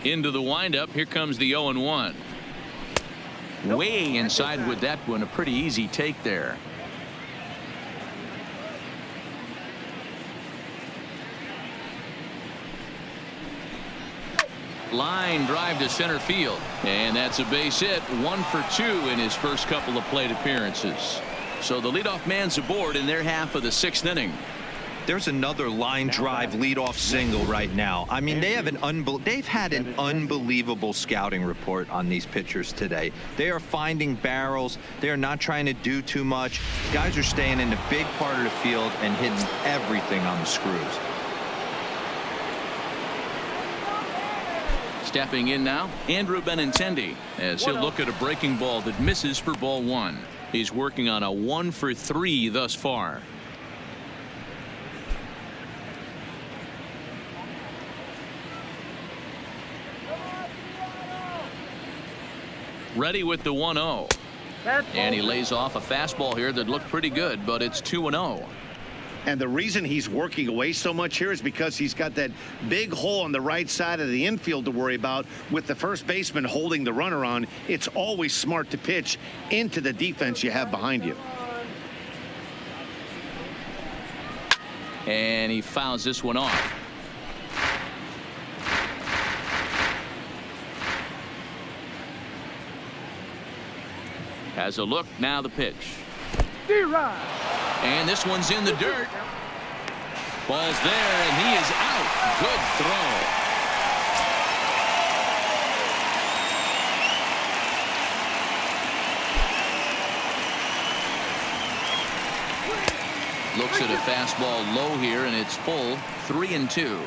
Into the windup. Here comes the 0-1. Way inside with that one. A pretty easy take there. Line drive to center field, and that's a base hit. 1 for 2 in his first couple of plate appearances. So the leadoff man's aboard in their half of the 6th inning. There's another line drive leadoff single right now. I mean, they've had an unbelievable scouting report on these pitchers today. They are finding barrels. They are not trying to do too much. Guys are staying in the big part of the field and hitting everything on the screws. Stepping in now, Andrew Benintendi, as he'll look at a breaking ball that misses for ball 1. He's working on a 1 for 3 thus far. Ready with the 1-0. And he lays off a fastball here that looked pretty good, but it's 2-0. And the reason he's working away so much here is because he's got that big hole on the right side of the infield to worry about. With the first baseman holding the runner on, it's always smart to pitch into the defense you have behind you. And he fouls this one off. Has a look, now the pitch. And this one's in the dirt. Ball's there, and he is out. Good throw. Looks at a fastball low here, and it's full. 3-2.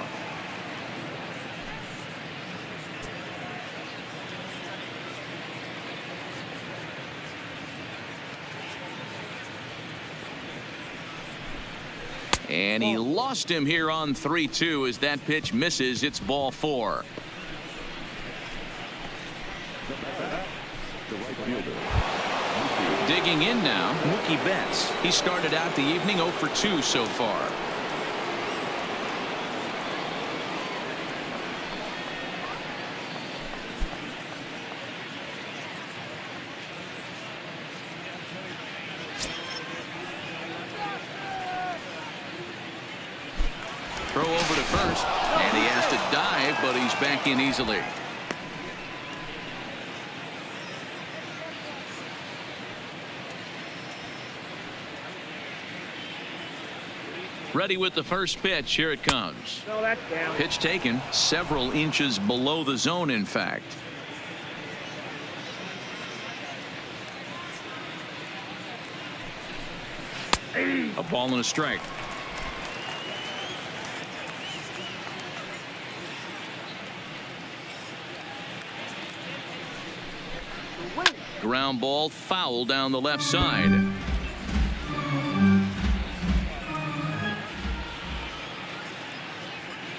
And he lost him here on 3-2 as that pitch misses. It's ball 4. Digging in now, Mookie Betts. He started out the evening 0 for 2 so far. Throw over to first, and he has to dive, but he's back in easily. Ready with the first pitch. Here it comes. So that's down. Pitch taken several inches below the zone, in fact. A ball and a strike. Ground ball foul down the left side.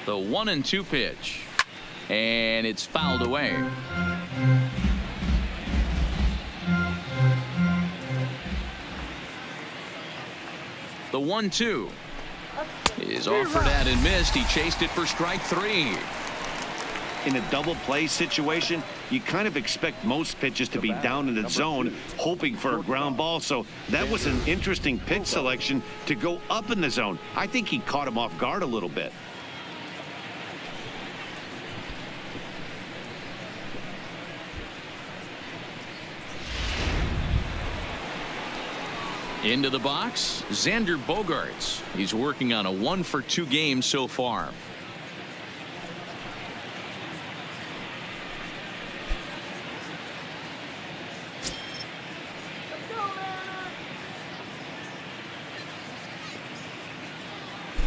The 1-2 pitch, and it's fouled away. The 1-2 is offered at and missed. He chased it for strike 3. In a double play situation, you kind of expect most pitches to be down in the zone, hoping for a ground ball. So that was an interesting pitch selection to go up in the zone. I think he caught him off guard a little bit. Into the box, Xander Bogaerts. He's working on a 1-for-2 game so far.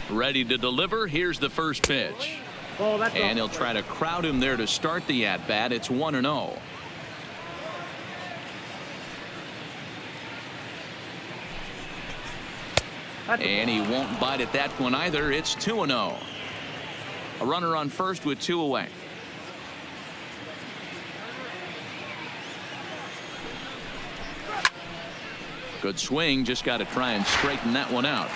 Ready to deliver. Here's the first pitch. Oh, that's And he'll try to crowd him there to start the at-bat. It's 1-0. And he won't bite at that one either. It's 2-0. A runner on first with 2 away. Good swing. Just got to try and straighten that one out.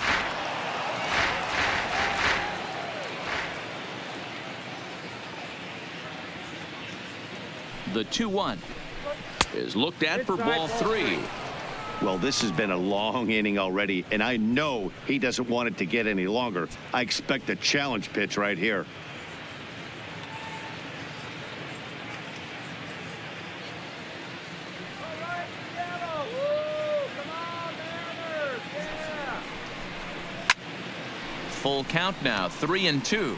The 2-1 is looked at for ball 3. Well, this has been a long inning already, and I know he doesn't want it to get any longer. I expect a challenge pitch right here. Full count now, 3-2.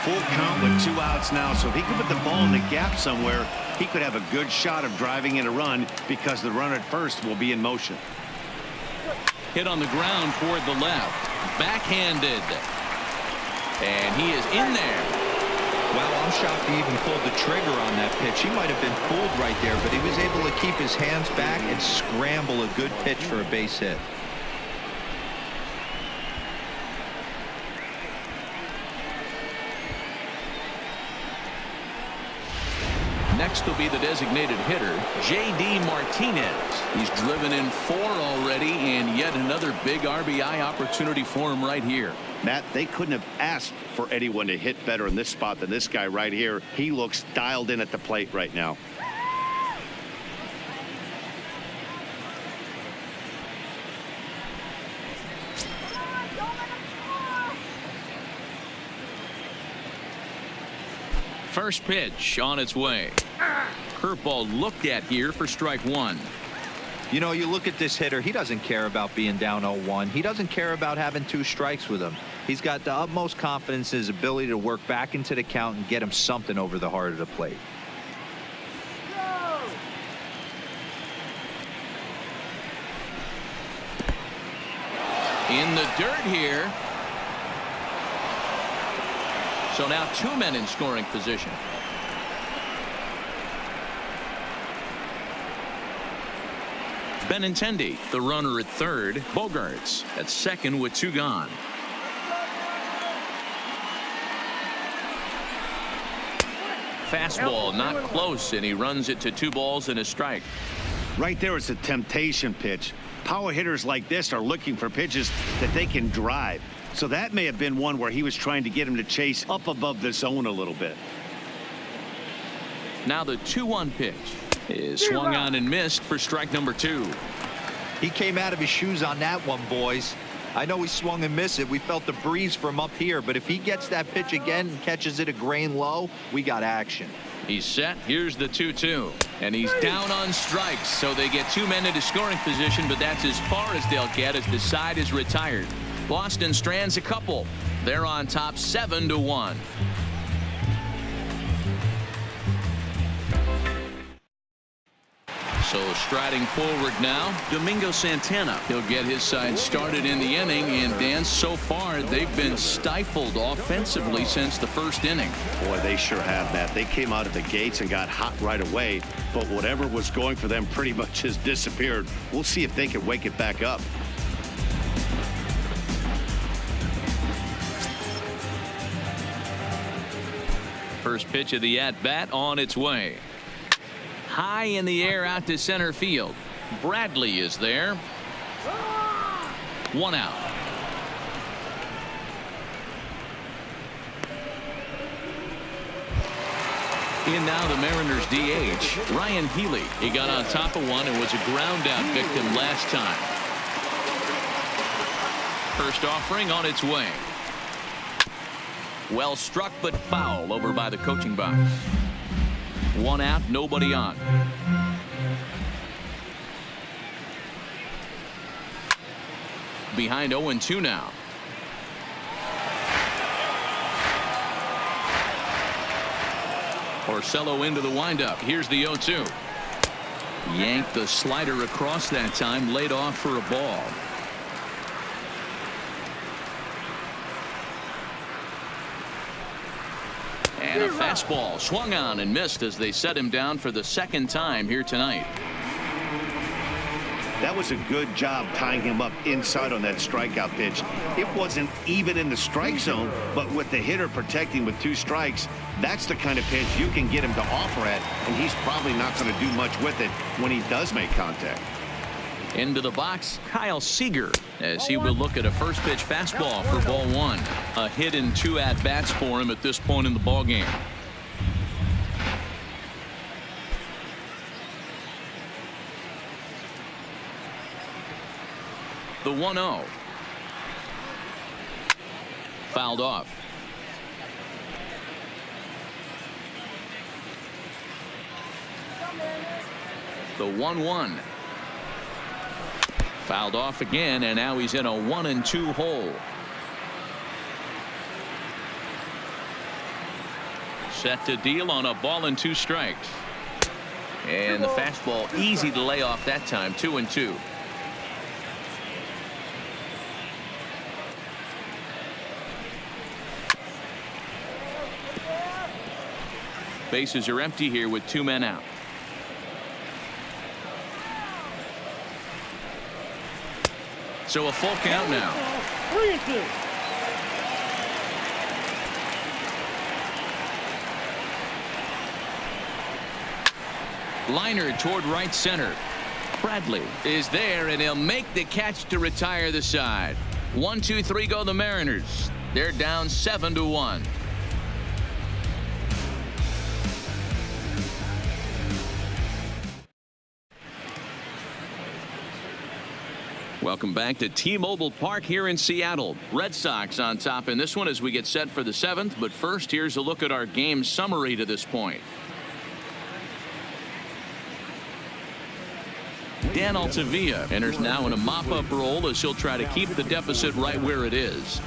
Full count with 2 outs now, so if he could put the ball in the gap somewhere, he could have a good shot of driving in a run because the runner at first will be in motion. Hit on the ground toward the left. Backhanded. And he is in there. Well, I'm shocked he even pulled the trigger on that pitch. He might have been fooled right there, but he was able to keep his hands back and scramble a good pitch for a base hit. Next will be the designated hitter, J.D. Martinez. He's driven in 4 already, and yet another big RBI opportunity for him right here. Matt, they couldn't have asked for anyone to hit better in this spot than this guy right here. He looks dialed in at the plate right now. First pitch on its way. Curveball looked at here for strike 1. You know, you look at this hitter, he doesn't care about being down 0-1. He doesn't care about having 2 strikes with him. He's got the utmost confidence in his ability to work back into the count and get him something over the heart of the plate. In the dirt here. So now 2 men in scoring position. Benintendi, the runner at third. Bogaerts at second with 2 gone. Fastball not close, and he runs it to 2 balls and a strike. Right there is a temptation pitch. Power hitters like this are looking for pitches that they can drive. So that may have been one where he was trying to get him to chase up above the zone a little bit. Now the 2-1 pitch is swung on and missed for strike number 2. He came out of his shoes on that one, boys. I know he swung and missed it. We felt the breeze from up here, but if he gets that pitch again and catches it a grain low, we got action. He's set. Here's the 2-2, and he's down on strikes, so they get 2 men into scoring position, but that's as far as they'll get as the side is retired. Boston strands a couple. They're on top 7-1. So striding forward now, Domingo Santana. He'll get his side started in the inning, and Dan, so far they've been stifled offensively since the first inning. Boy, they sure have, Matt. They came out of the gates and got hot right away, but whatever was going for them pretty much has disappeared. We'll see if they can wake it back up. First pitch of the at-bat on its way. High in the air out to center field. Bradley is there. 1 out. In now the Mariners DH, Ryan Healy. He got on top of one and was a ground out victim last time. First offering on its way. Well struck but foul over by the coaching box. 1 out, nobody on. Behind 0-2 now. Porcello into the windup. Here's the 0-2. Yanked the slider across that time, laid off for a ball. And a fastball swung on and missed as they set him down for the second time here tonight. That was a good job tying him up inside on that strikeout pitch. It wasn't even in the strike zone, but with the hitter protecting with 2 strikes, that's the kind of pitch you can get him to offer at, and he's probably not going to do much with it when he does make contact. Into the box, Kyle Seager, as he will look at a first pitch fastball for ball 1. A hit in 2 at-bats for him at this point in the ballgame. The 1-0. Fouled off. The 1-1. Fouled off again, and now he's in a 1-2 hole. Set to deal on a ball and 2 strikes. And the fastball easy to lay off that time. 2-2. Bases are empty here with 2 men out. So a full count now. 3-2. Liner toward right center. Bradley is there, and he'll make the catch to retire the side. 1-2-3 go the Mariners. They're down 7-1. Welcome back to T-Mobile Park here in Seattle. Red Sox on top in this one as we get set for the 7th. But first, here's a look at our game summary to this point. Dan Altavilla enters now in a mop-up role as he'll try to keep the deficit right where it is.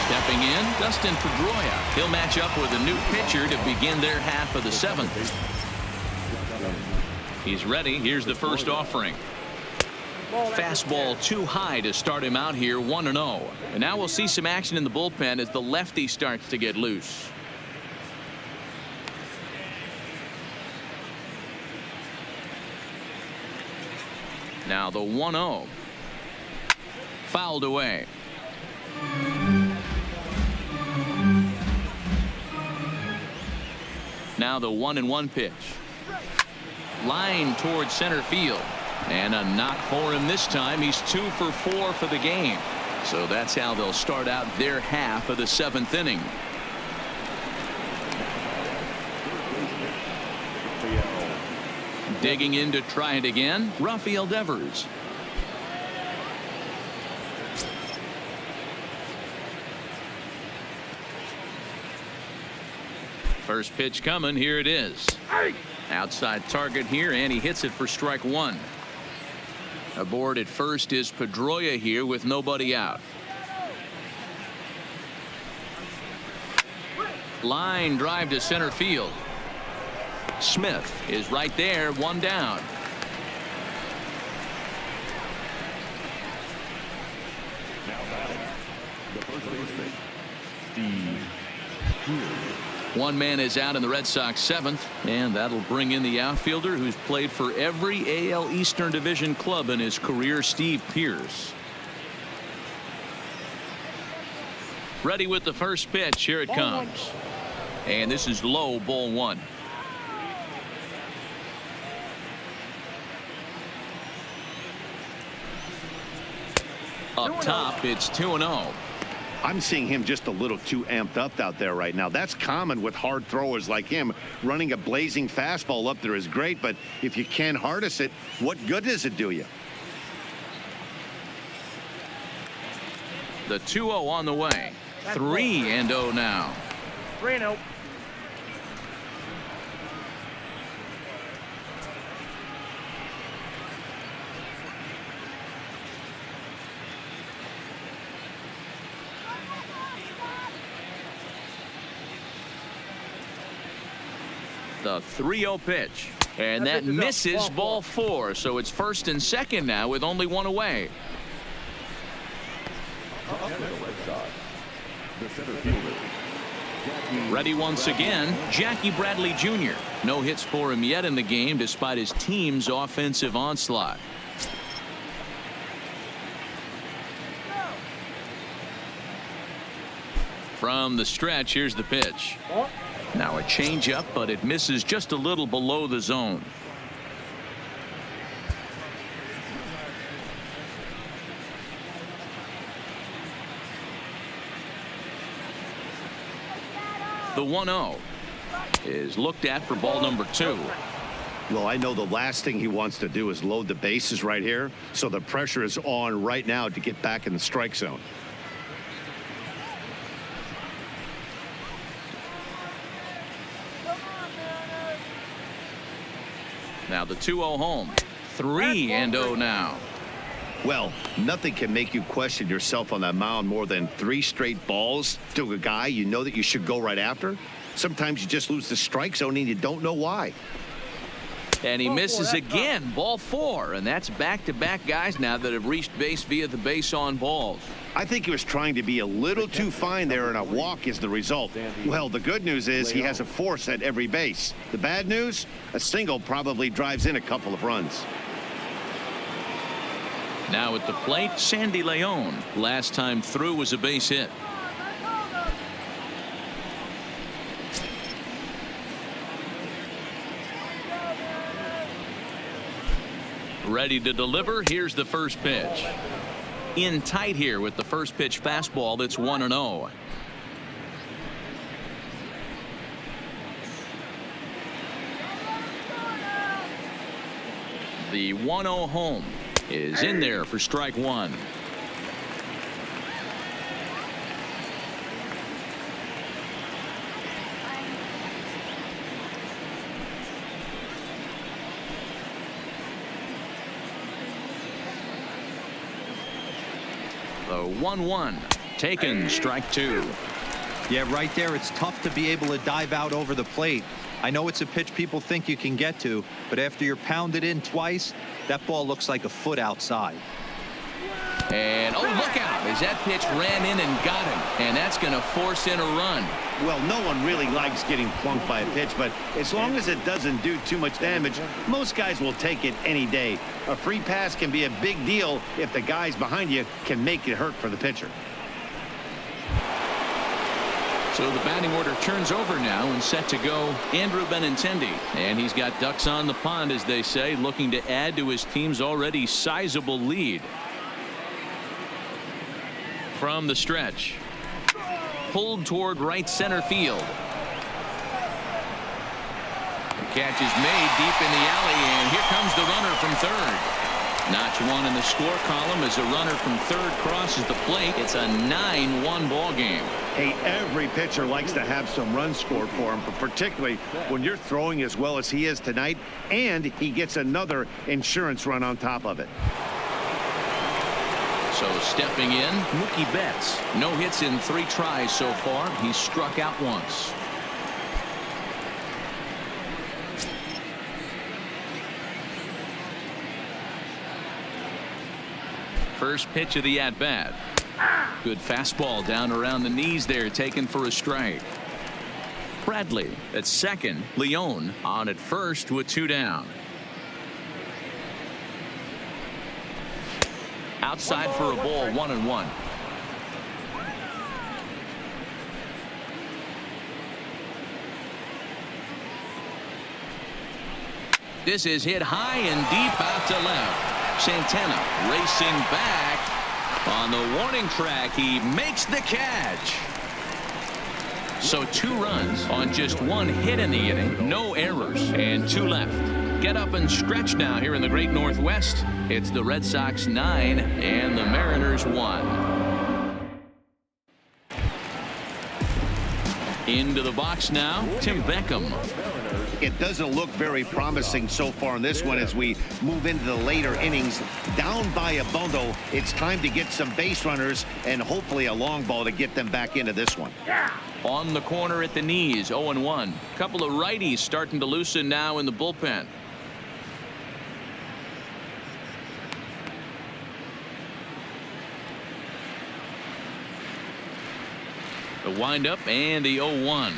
Stepping in, Dustin Pedroia. He'll match up with a new pitcher to begin their half of the 7th. He's ready. Here's the first offering. Fastball too high to start him out here, 1-0. And now we'll see some action in the bullpen as the lefty starts to get loose. Now the 1-0. Fouled away. Now the 1-1 pitch. Line towards center field. And a knock for him this time. He's 2 for 4 for the game. So that's how they'll start out their half of the 7th inning. Digging in to try it again, Rafael Devers. First pitch coming. Here it is. Outside target here, and he hits it for strike one. Aboard at first is Pedroia here with nobody out. Line drive to center field. Smith is right there, one down. Now batting, the first baseman, Steve Pearce. One man is out in the Red Sox seventh, and that'll bring in the outfielder who's played for every AL Eastern Division club in his career, Steve Pearce. Ready with the first pitch. Here it comes. And this is low, ball one. Up top, it's 2-0. I'm seeing him just a little too amped up out there right now. That's common with hard throwers like him. Running a blazing fastball up there is great, but if you can't harness it, what good does it do you? The 2-0 on the way. 3-0 now. 3-0. The 3-0 pitch, and that misses, ball four. So it's first and second now with only one away. The center fielder, Ready once again, Jackie Bradley Jr. No hits for him yet in the game despite his team's offensive onslaught. From the stretch, here's the pitch. Now a changeup, but it misses just a little below the zone. The 1-0 is looked at for ball number 2. Well, I know the last thing he wants to do is load the bases right here, so the pressure is on right now to get back in the strike zone. Now the 2-0 home. 3-0 now. Well, nothing can make you question yourself on that mound more than 3 straight balls to a guy you know that you should go right after. Sometimes you just lose the strike zone and you don't know why. And he misses again. Ball 4, and that's back-to-back guys now that have reached base via the base on balls. I think he was trying to be a little too fine there, and a walk is the result. Well, the good news is he has a force at every base. The bad news, a single probably drives in a couple of runs. Now at the plate, Sandy Leon. Last time through was a base hit. Ready to deliver. Here's the first pitch. In tight here with the first pitch fastball. That's 1-0. The 1-0 home is in there for strike one. The 1-1 taken, strike 2. Yeah, right there, it's tough to be able to dive out over the plate. I know it's a pitch people think you can get to, but after you're pounded in twice, that ball looks like a foot outside. And oh, look out, as that pitch ran in and got him, and that's going to force in a run. Well, no one really likes getting plunked by a pitch, but as long as it doesn't do too much damage, most guys will take it any day. A free pass can be a big deal if the guys behind you can make it hurt for the pitcher. So the batting order turns over now, and set to go Andrew Benintendi. And he's got ducks on the pond, as they say, looking to add to his team's already sizable lead. From the stretch. Pulled toward right center field. The catch is made deep in the alley, and here comes the runner from third. Notch one in the score column as a runner from third crosses the plate. It's a 9-1 ball game. Hey, every pitcher likes to have some runs scored for him, but particularly when you're throwing as well as he is tonight, and he gets another insurance run on top of it. So stepping in, Mookie Betts. No hits in 3 tries so far. He's struck out once. First pitch of the at-bat. Good fastball down around the knees there, taken for a strike. Bradley at second. Leone on at first with 2 down. Outside for a ball, 1-1. This is hit high and deep out to left. Santana racing back on the warning track. He makes the catch. So 2 runs on just 1 hit in the inning. No errors and 2 left. Get up and stretch now here in the Great Northwest. It's the Red Sox 9 and the Mariners 1. Into the box now, Tim Beckham. It doesn't look very promising so far in this one as we move into the later innings. Down by a bundle, it's time to get some base runners and hopefully a long ball to get them back into this one. On the corner at the knees, 0-1. Couple of righties starting to loosen now in the bullpen. The windup and the 0-1.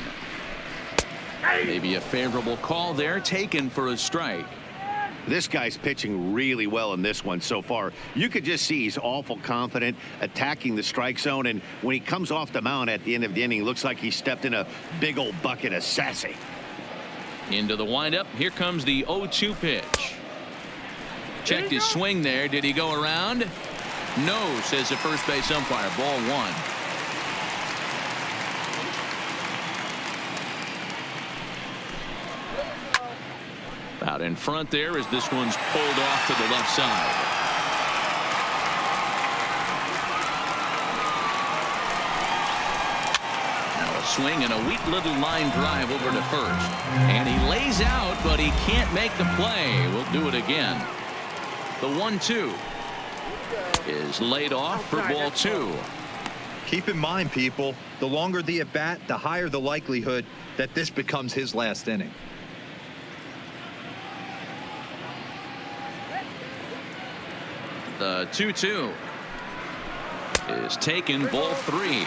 Maybe a favorable call there, taken for a strike. This guy's pitching really well in this one so far. You could just see he's awful confident attacking the strike zone, and when he comes off the mound at the end of the inning, looks like he stepped in a big old bucket of sassy. Into the windup. Here comes the 0-2 pitch. Checked his swing there. Did he go around? No, says the first base umpire. Ball 1. Out in front there as this one's pulled off to the left side. Now a swing and a weak little line drive over to first. And he lays out, but he can't make the play. We'll do it again. The 1-2 is laid off for ball 2. Keep in mind, people, the longer the at-bat, the higher the likelihood that this becomes his last inning. The 2-2 is taken, ball 3.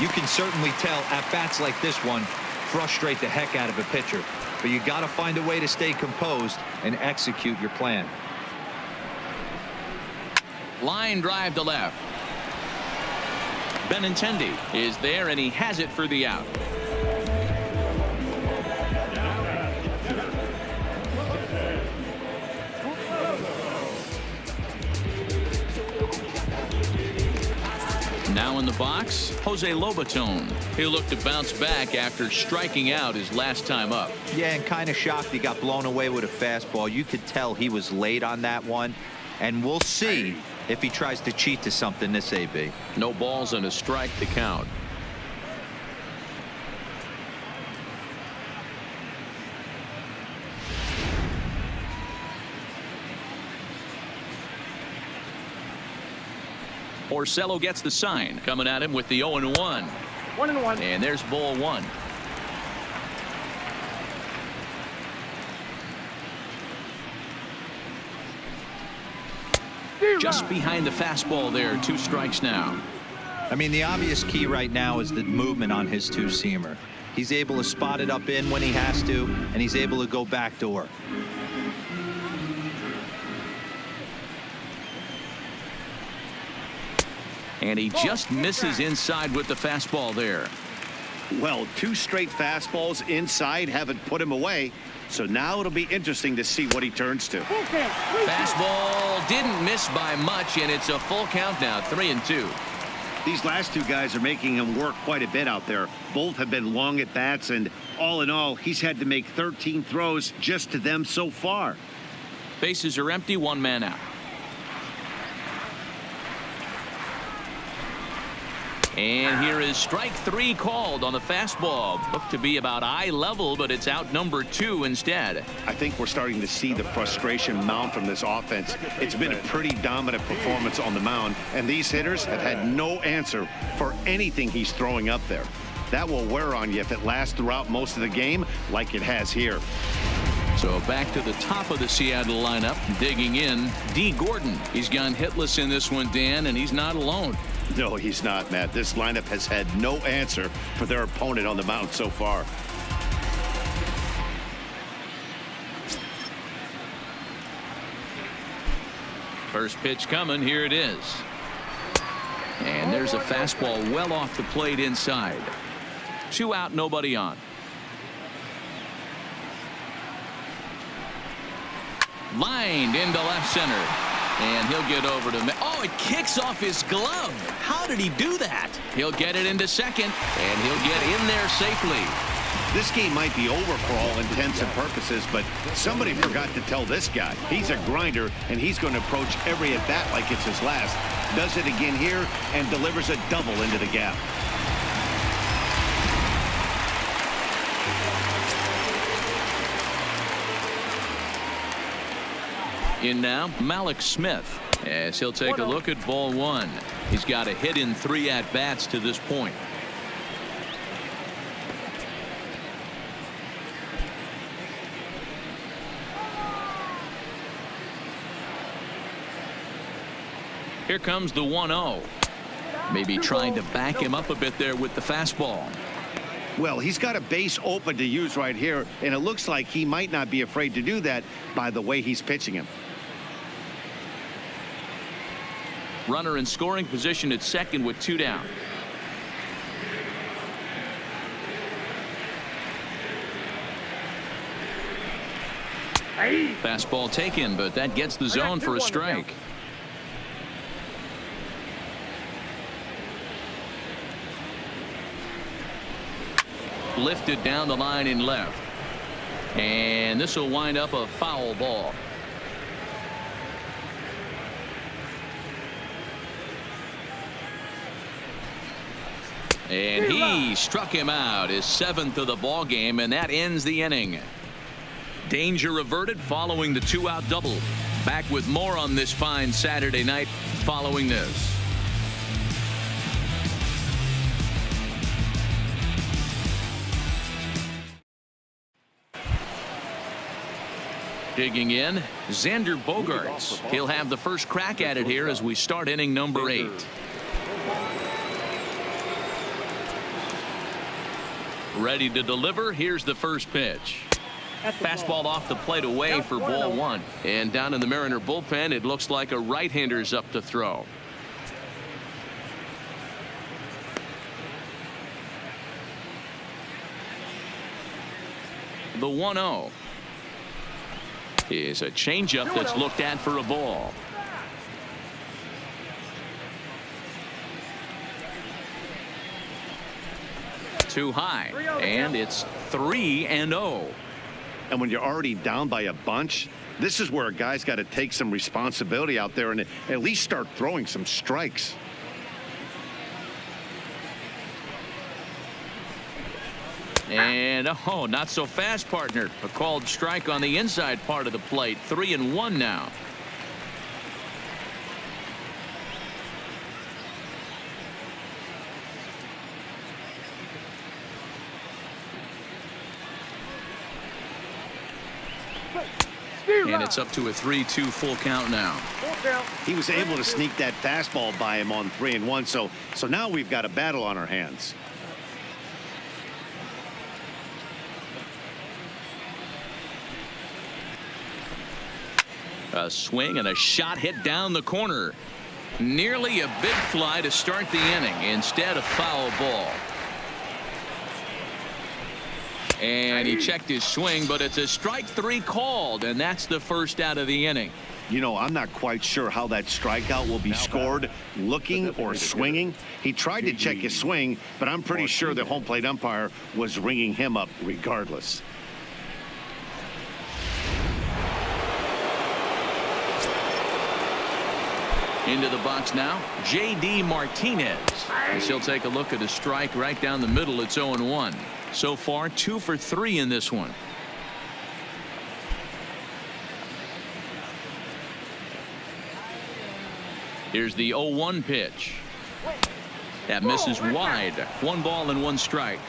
You can certainly tell at-bats like this one frustrate the heck out of a pitcher, but you got to find a way to stay composed and execute your plan. Line drive to left. Benintendi is there, and he has it for the out. Now in the box, Jose Lobaton. He'll look to bounce back after striking out his last time up. Yeah, and kind of shocked he got blown away with a fastball. You could tell he was late on that one, and we'll see if he tries to cheat to something this AB. No balls and a strike to count. Porcello gets the sign, coming at him with the 0-1. 1-1. And there's ball 1. Just behind the fastball there. 2 strikes now. I mean, the obvious key right now is the movement on his 2-seamer. He's able to spot it up in when he has to, and he's able to go backdoor. And he just misses inside with the fastball there. Well, 2 straight fastballs inside haven't put him away. So now it'll be interesting to see what he turns to. Fastball didn't miss by much, and it's a full count now, 3-2. These last 2 guys are making him work quite a bit out there. Both have been long at bats, and all in all, he's had to make 13 throws just to them so far. Bases are empty, 1 man out. And here is strike 3 called on the fastball. Looked to be about eye level, but it's out number 2 instead. I think we're starting to see the frustration mount from this offense. It's been a pretty dominant performance on the mound, and these hitters have had no answer for anything he's throwing up there. That will wear on you if it lasts throughout most of the game like it has here. So back to the top of the Seattle lineup, digging in, D. Gordon. He's gone hitless in this one, Dan, and he's not alone. No, he's not, Matt. This lineup has had no answer for their opponent on the mound so far. First pitch coming. Here it is. And there's a fastball well off the plate inside. 2 out, nobody on. Lined into left center. And he'll get over to... Oh, it kicks off his glove. How did he do that? He'll get it into second, and he'll get in there safely. This game might be over for all intents and purposes, but somebody forgot to tell this guy. He's a grinder, and he's going to approach every at-bat like it's his last. Does it again here and delivers a double into the gap. In now, Malik Smith, as he'll take a look at ball 1. He's got a hit in 3 at-bats to this point. Here comes the 1-0. Maybe trying to back him up a bit there with the fastball. Well, he's got a base open to use right here, and it looks like he might not be afraid to do that by the way he's pitching him. Runner in scoring position at second with 2 down. Fastball taken, but that gets the zone for a strike. Lifted down the line in left. And this will wind up a foul ball. And he struck him out, his 7th of the ball game, and that ends the inning. Danger averted following the 2-out double. Back with more on this fine Saturday night following this. Digging in, Xander Bogaerts. He'll have the first crack at it here as we start inning number 8. Ready to deliver. Here's the first pitch. Fastball off the plate away for ball 1. And down in the Mariner bullpen, it looks like a right-hander's up to throw. The 1-0 is a changeup that's looked at for a ball. Too high, and it's 3-0. And when you're already down by a bunch, this is where a guy's got to take some responsibility out there and at least start throwing some strikes. And oh, not so fast, partner. A called strike on the inside part of the plate. 3-1 now. And it's up to a 3-2 full count now. He was able to sneak that fastball by him on 3-1. So now we've got a battle on our hands. A swing and a shot hit down the corner. Nearly a big fly to start the inning. Instead, a foul ball. And he checked his swing, but it's a strike 3 called, and that's the first out of the inning. You know, I'm not quite sure how that strikeout will be scored, looking or swinging. He tried to check his swing, but I'm pretty sure the home plate umpire was ringing him up regardless. Into the box now, J.D. Martinez. As he'll take a look at a strike right down the middle. It's 0-1. So far, 2 for 3 in this one. Here's the 0-1 pitch. That misses wide. 1 ball and 1 strike.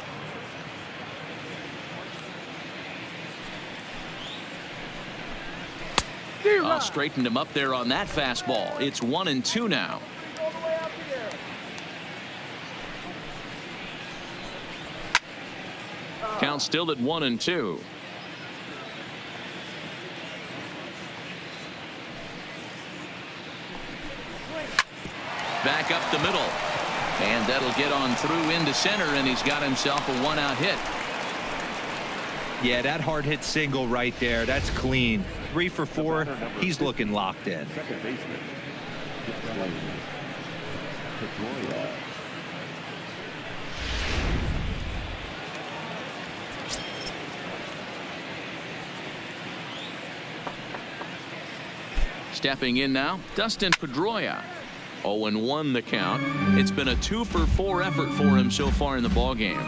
Straightened him up there on that fastball. It's 1-2 now. Count still at 1-2. Back up the middle. And that'll get on through into center, and he's got himself a 1-out hit. Yeah, that hard hit single right there. That's clean. 3 for 4. He's looking locked in. Second baseman, Pedroia. Stepping in now, Dustin Pedroia. 0-1 the count. It's been a 2 for 4 effort for him so far in the ball game.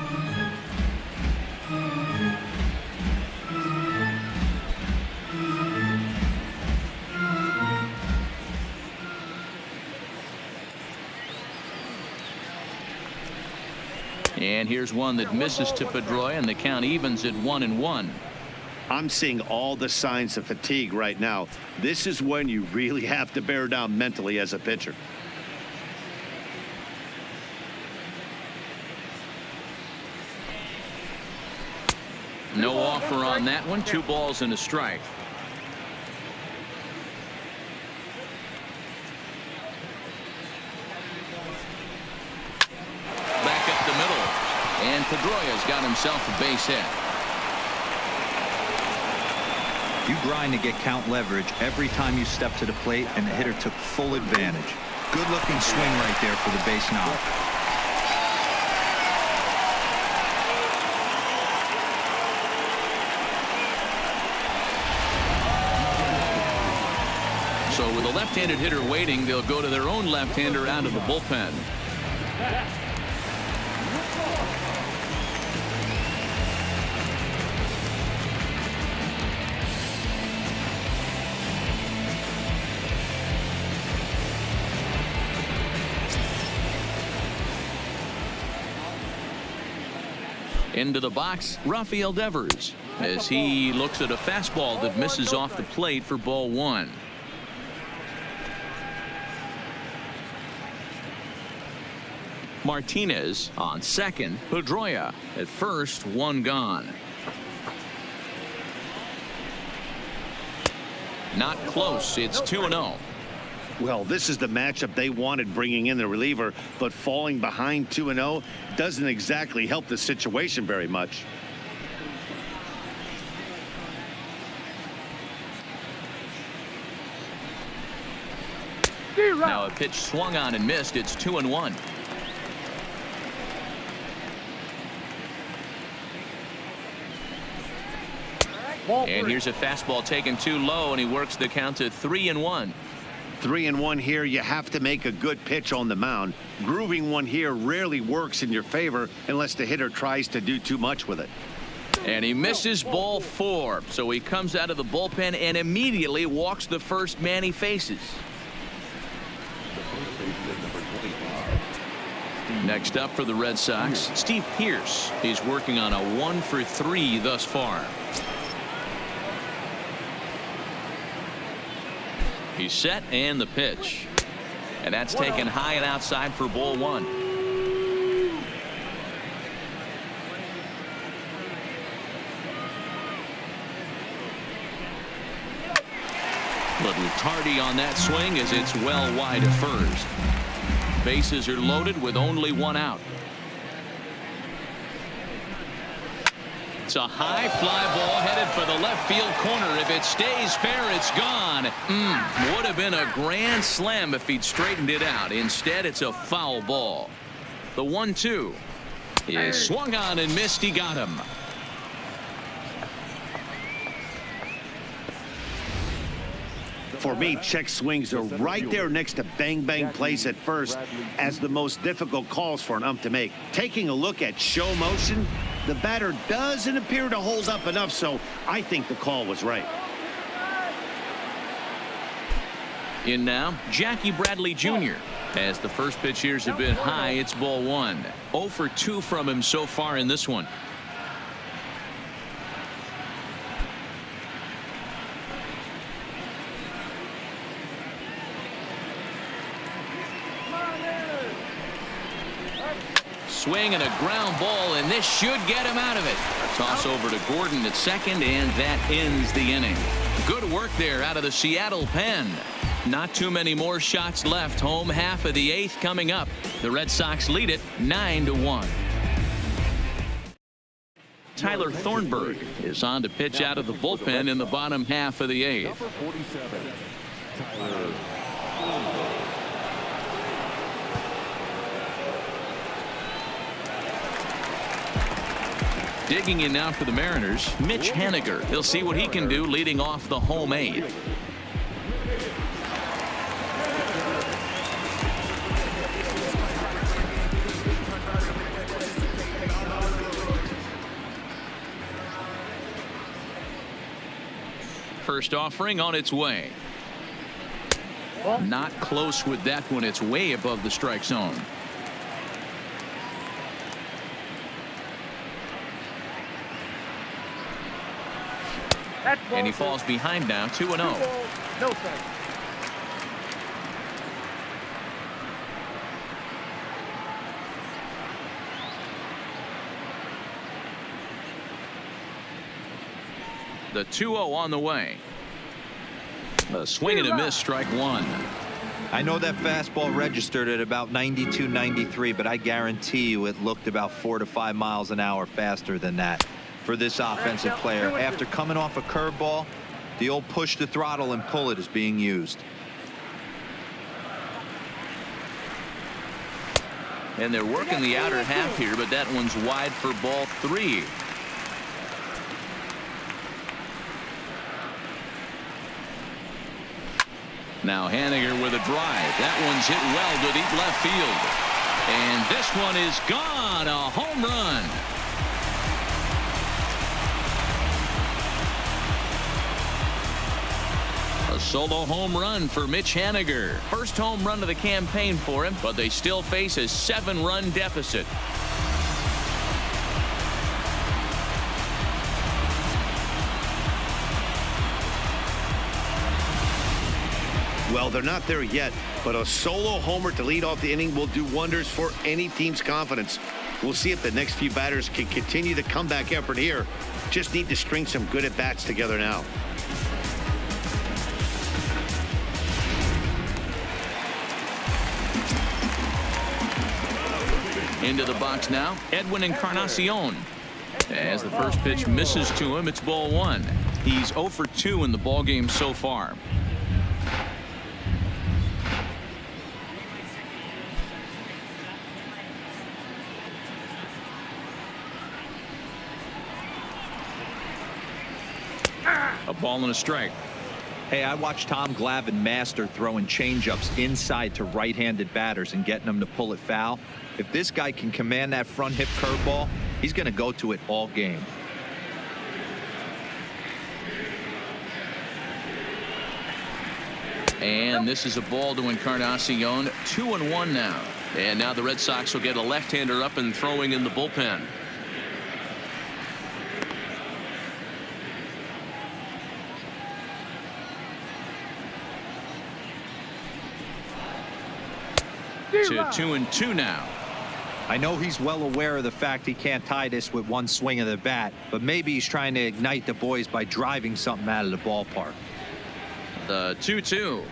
And here's one that misses to Pedroia, and the count evens at 1-1. I'm seeing all the signs of fatigue right now. This is when you really have to bear down mentally as a pitcher. No offer on that one. 2 balls and a strike. Back up the middle. And Pedroia's got himself a base hit. You grind to get count leverage every time you step to the plate, and the hitter took full advantage. Good looking swing right there for the base knock. So with a left-handed hitter waiting, they'll go to their own left-hander out of the bullpen. Into the box, Rafael Devers, as he looks at a fastball that misses off the plate for ball 1. Martinez on second. Pedroia at first. 1 gone. Not close. It's 2-0. Well, this is the matchup they wanted, bringing in the reliever, but falling behind 2-0 doesn't exactly help the situation very much. Now a pitch swung on and missed. It's 2-1. And here's a fastball taken too low, and he works the count to 3-1. 3-1 here. You have to make a good pitch on the mound. Grooving one here rarely works in your favor unless the hitter tries to do too much with it. And he misses ball 4. So he comes out of the bullpen and immediately walks the first man he faces. Next up for the Red Sox, Steve Pearce. He's working on a 1 for 3 thus far. He's set, and the pitch. And that's taken high and outside for ball 1. Little tardy on that swing as it's well wide at first. Bases are loaded with only 1 out. It's a high fly ball headed for the left field corner. If it stays fair, it's gone. Would have been a grand slam if he'd straightened it out. Instead, it's a foul ball. The 1-2 is swung on and missed. He got him. For me, check swings are right there next to bang bang plays at first as the most difficult calls for an ump to make. Taking a look at show motion, the batter doesn't appear to hold up enough, so I think the call was right. In now, Jackie Bradley Jr. As the first pitch here's a bit high, it's ball one. 0 for 2 from him so far in this one. Swing and a ground ball, and this should get him out of it. Toss over to Gordon at second, and that ends the inning. Good work there out of the Seattle pen. Not too many more shots left. Home half of the 8th coming up. The Red Sox lead it 9-1. Tyler Thornburg is on to pitch out of the bullpen in the bottom half of the 8th. Number 47, Tyler. Digging in now for the Mariners, Mitch Haniger. He'll see what he can do leading off the home 8th. First offering on its way. Not close with that one. It's way above the strike zone. And he falls behind now, 2-0. No thanks. The 2-0 on the way. A swing and a miss, strike one. I know that fastball registered at about 92, 93, but I guarantee you it looked about 4 to 5 miles an hour faster than that. For this offensive player, after coming off a curveball, the old push the throttle and pull it is being used. And they're working the outer half here, but that one's wide for ball 3. Now Haniger with a drive. That one's hit well to deep left field. And this one is gone. A home run. A solo home run for Mitch Haniger. First home run of the campaign for him, but they still face a 7-run deficit. Well, they're not there yet, but a solo homer to lead off the inning will do wonders for any team's confidence. We'll see if the next few batters can continue the comeback effort here. Just need to string some good at-bats together now. Into the box now, Edwin Encarnacion. As the first pitch misses to him, it's ball 1. He's 0 for 2 in the ballgame so far. A ball and a strike. Hey, I watched Tom Glavine master throwing changeups inside to right-handed batters and getting them to pull it foul. If this guy can command that front hip curveball, he's going to go to it all game. And this is a ball to Encarnacion. 2-1 now. And now the Red Sox will get a left-hander up and throwing in the bullpen. To 2-2 now. I know he's well aware of the fact he can't tie this with one swing of the bat, but maybe he's trying to ignite the boys by driving something out of the ballpark. The 2-2.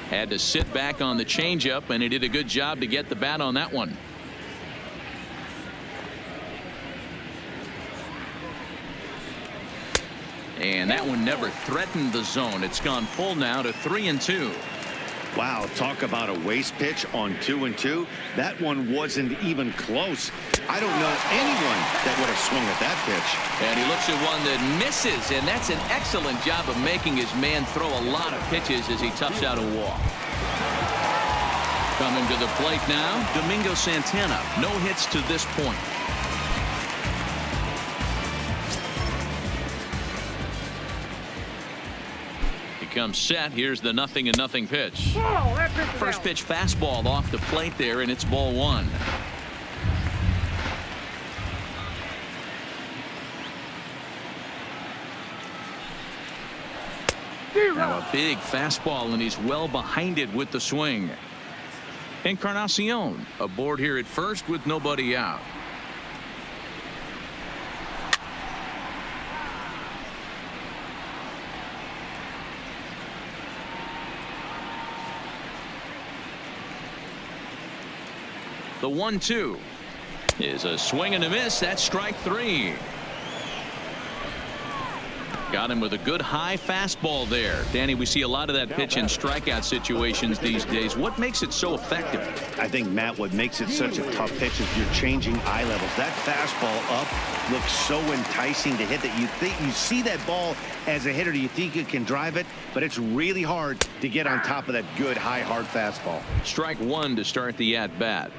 Had to sit back on the changeup, and he did a good job to get the bat on that one. And that one never threatened the zone. It's gone full now to 3-2. Wow, talk about a waste pitch on 2-2. That one wasn't even close. I don't know anyone that would have swung at that pitch. And he looks at one that misses, and that's an excellent job of making his man throw a lot of pitches as he toughs out a walk. Coming to the plate now, Domingo Santana. No hits to this point. Comes set. Here's the 0-0 pitch. First pitch fastball off the plate there, and it's ball one. Now a big fastball, and he's well behind it with the swing. Encarnacion aboard here at first with nobody out. The 1-2 is a swing and a miss. That's strike three. Got him with a good high fastball there. Danny, we see a lot of that pitch in strikeout situations these days. What makes it so effective? I think, Matt, what makes it such a tough pitch is you're changing eye levels. That fastball up looks so enticing to hit that you think you see that ball as a hitter. You think you can drive it, but it's really hard to get on top of that good high hard fastball. Strike one to start the at bat.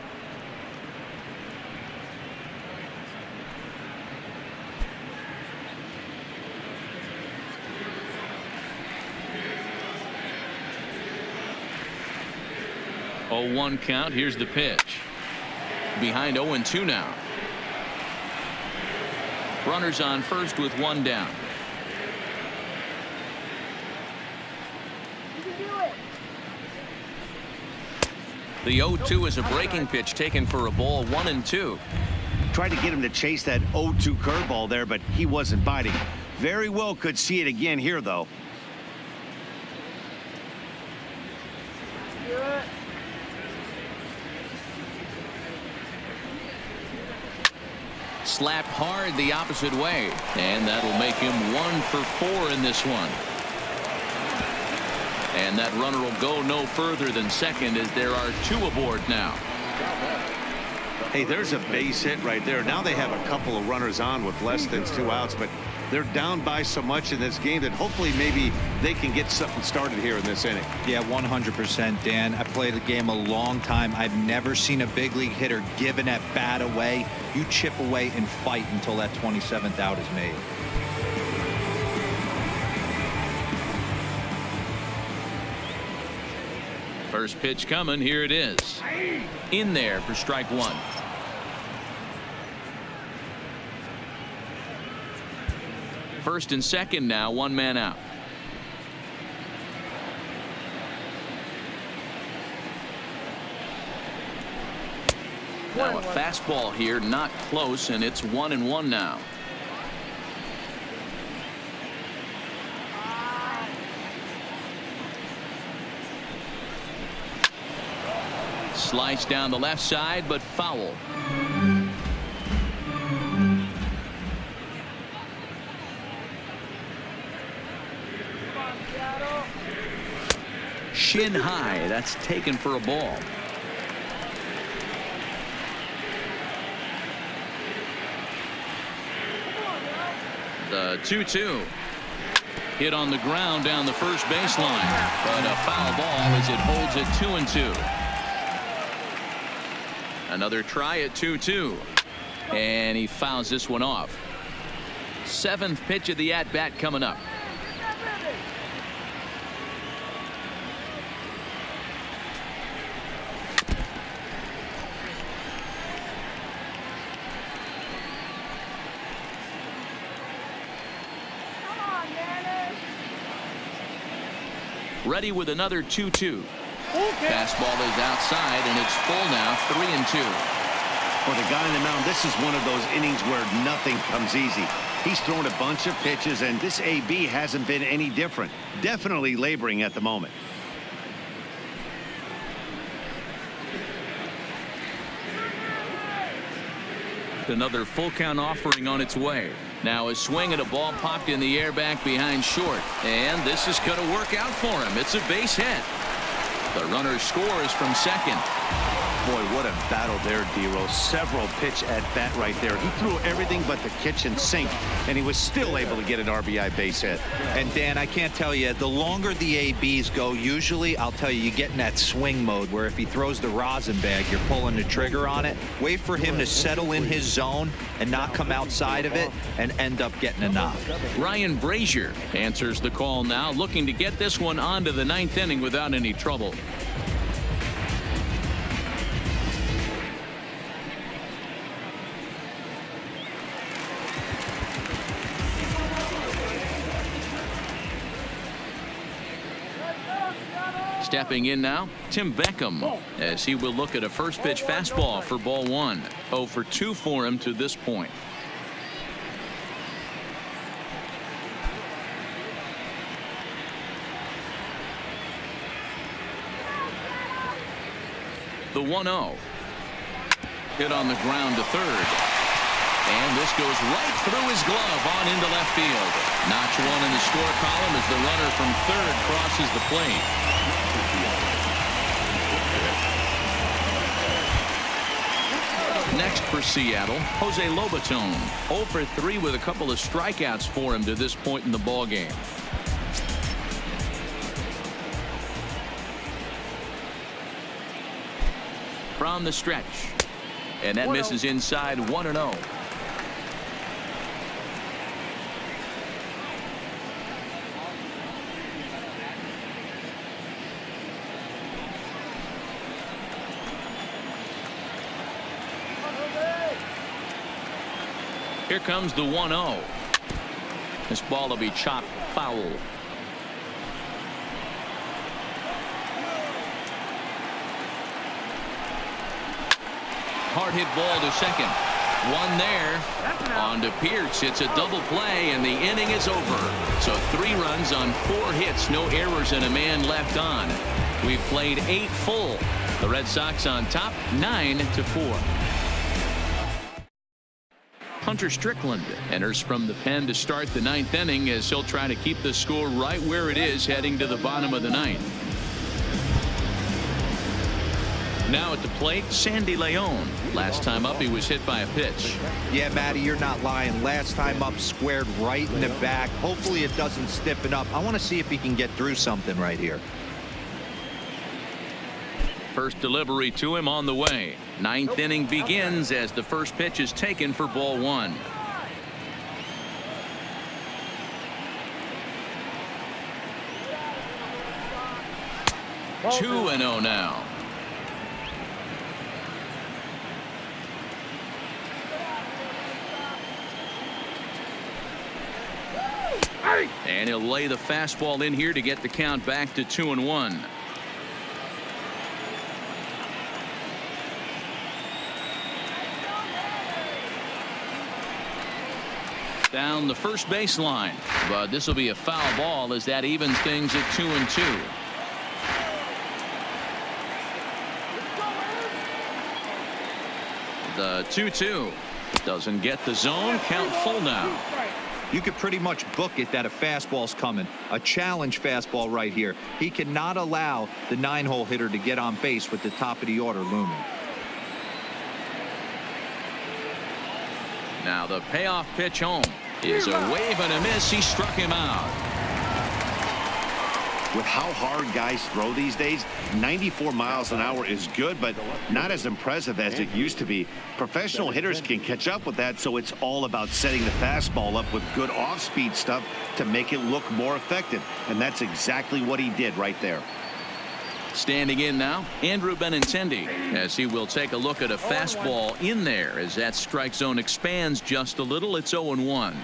Oh, 1 count. Here's the pitch. Behind 0-2 now. Runners on first with one down. The 0-2 is a breaking pitch taken for a ball. 1-2. Tried to get him to chase that 0-2 curveball there, but he wasn't biting. Very well could see it again here, though. Slapped hard the opposite way, and that'll make him 1 for 4 in this one. And that runner will go no further than second as there are 2 aboard now. Hey, there's a base hit right there. Now they have a couple of runners on with less than 2 outs, but they're down by so much in this game that hopefully maybe they can get something started here in this inning. Yeah, 100%, Dan. I played the game a long time. I've never seen a big league hitter give an at bat away. You chip away and fight until that 27th out is made. First pitch coming. Here it is. In there for strike one. First and second now, 1 man out. Now a fastball here, not close, and it's 1-1 now. Slice down the left side, but foul. Shin high. That's taken for a ball. The 2-2. Hit on the ground down the first baseline, but a foul ball as it holds it 2-2. Another try at 2-2, and he fouls this one off. 7th pitch of the at-bat coming up. Ready with another 2-2. Fastball is outside, and it's full now, 3-2. For the guy on the mound, this is one of those innings where nothing comes easy. He's thrown a bunch of pitches, and this AB hasn't been any different. Definitely laboring at the moment. Another full count offering on its way. Now a swing at a ball popped in the air back behind short, and this is going to work out for him. It's a base hit. The runner scores from second. Boy, what a battle there, D-Rose. Several pitch at bat right there. He threw everything but the kitchen sink, and he was still able to get an RBI base hit. And Dan, I can't tell you, the longer the ABs go, usually, I'll tell you get in that swing mode where if he throws the rosin bag, you're pulling the trigger on it. Wait for him to settle in his zone and not come outside of it and end up getting a knock. Ryan Brazier answers the call now, looking to get this one onto the ninth inning without any trouble. Stepping in now, Tim Beckham, as he will look at a first pitch fastball for ball one. 0 for 2 for him to this point. The 1-0. Hit on the ground to third. And this goes right through his glove on into left field. Notch one in the score column as the runner from third crosses the plate. Next for Seattle, Jose Lobaton. 0 for 3 with a couple of strikeouts for him to this point in the ball game. From the stretch. And that misses inside 1-0. Here comes the 1-0. This ball will be chopped foul. Hard hit ball to second. One there. On to Pierce. It's a double play, and the inning is over. So 3 runs on 4 hits, no errors, and a man left on. We've played 8 full. The Red Sox on top, 9-4. Hunter Strickland enters from the pen to start the 9th inning as he'll try to keep the score right where it is heading to the bottom of the 9th. Now at the plate, Sandy Leon. Last time up, he was hit by a pitch. Yeah, Matty, you're not lying. Last time up, squared right in the back. Hopefully it doesn't stiffen up. I want to see if he can get through something right here. First delivery to him on the way. 9th inning begins as the first pitch is taken for ball one. Two 2-0 now. And he'll lay the fastball in here to get the count back to 2-1. Down the first baseline, but this will be a foul ball as that evens things at 2-2. The 2-2 doesn't get the zone. Count full now. You could pretty much book it that a fastball's coming. A challenge fastball right here. He cannot allow the 9-hole hitter to get on base with the top of the order looming. Now the payoff pitch home is a wave and a miss. He struck him out. With how hard guys throw these days, 94 miles an hour is good, but not as impressive as it used to be. Professional hitters can catch up with that, so it's all about setting the fastball up with good off-speed stuff to make it look more effective, and that's exactly what he did right there. Standing in now, Andrew Benintendi, as he will take a look at a fastball in there as that strike zone expands just a little. It's 0-1.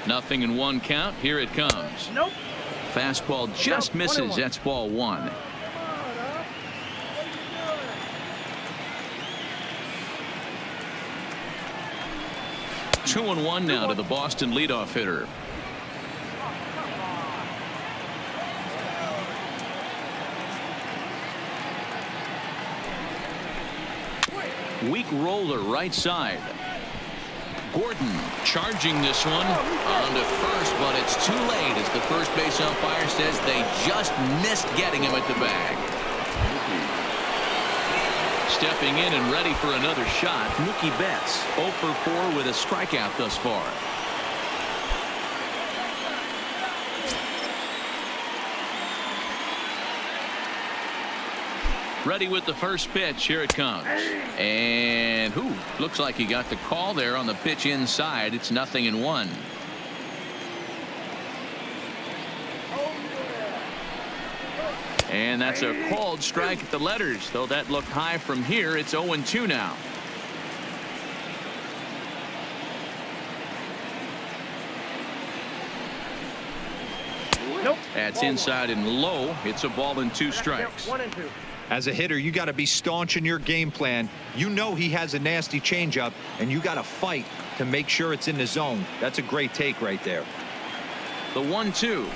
Nothing in one count. Here it comes. Nope. Fastball just misses. That's ball one. Two and one now to the Boston leadoff hitter. Weak roller right side. Gordon charging this one on to first, but it's too late as the first base umpire says they just missed getting him at the bag. Stepping in and ready for another shot, Mookie Betts 0 for 4 with a strikeout thus far. Ready with the first pitch. Here it comes. And looks like he got the call there on the pitch inside. It's 0-1. And that's a called strike at the letters, though that looked high from here. It's 0-2 now. Nope. That's inside and low. It's a ball and 2 strikes. 1 and 2. As a hitter, you got to be staunch in your game plan. You know he has a nasty changeup, and you got to fight to make sure it's in the zone. That's a great take right there. The 1-2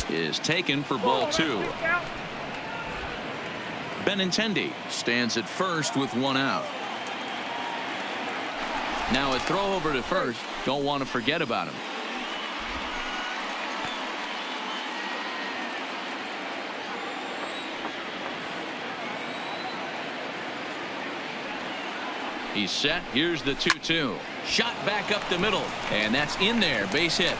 is taken for ball 2. Benintendi stands at first with 1 out. Now a throw over to first. Don't want to forget about him. He's set. Here's the 2-2. Shot back up the middle. And that's in there. Base hit.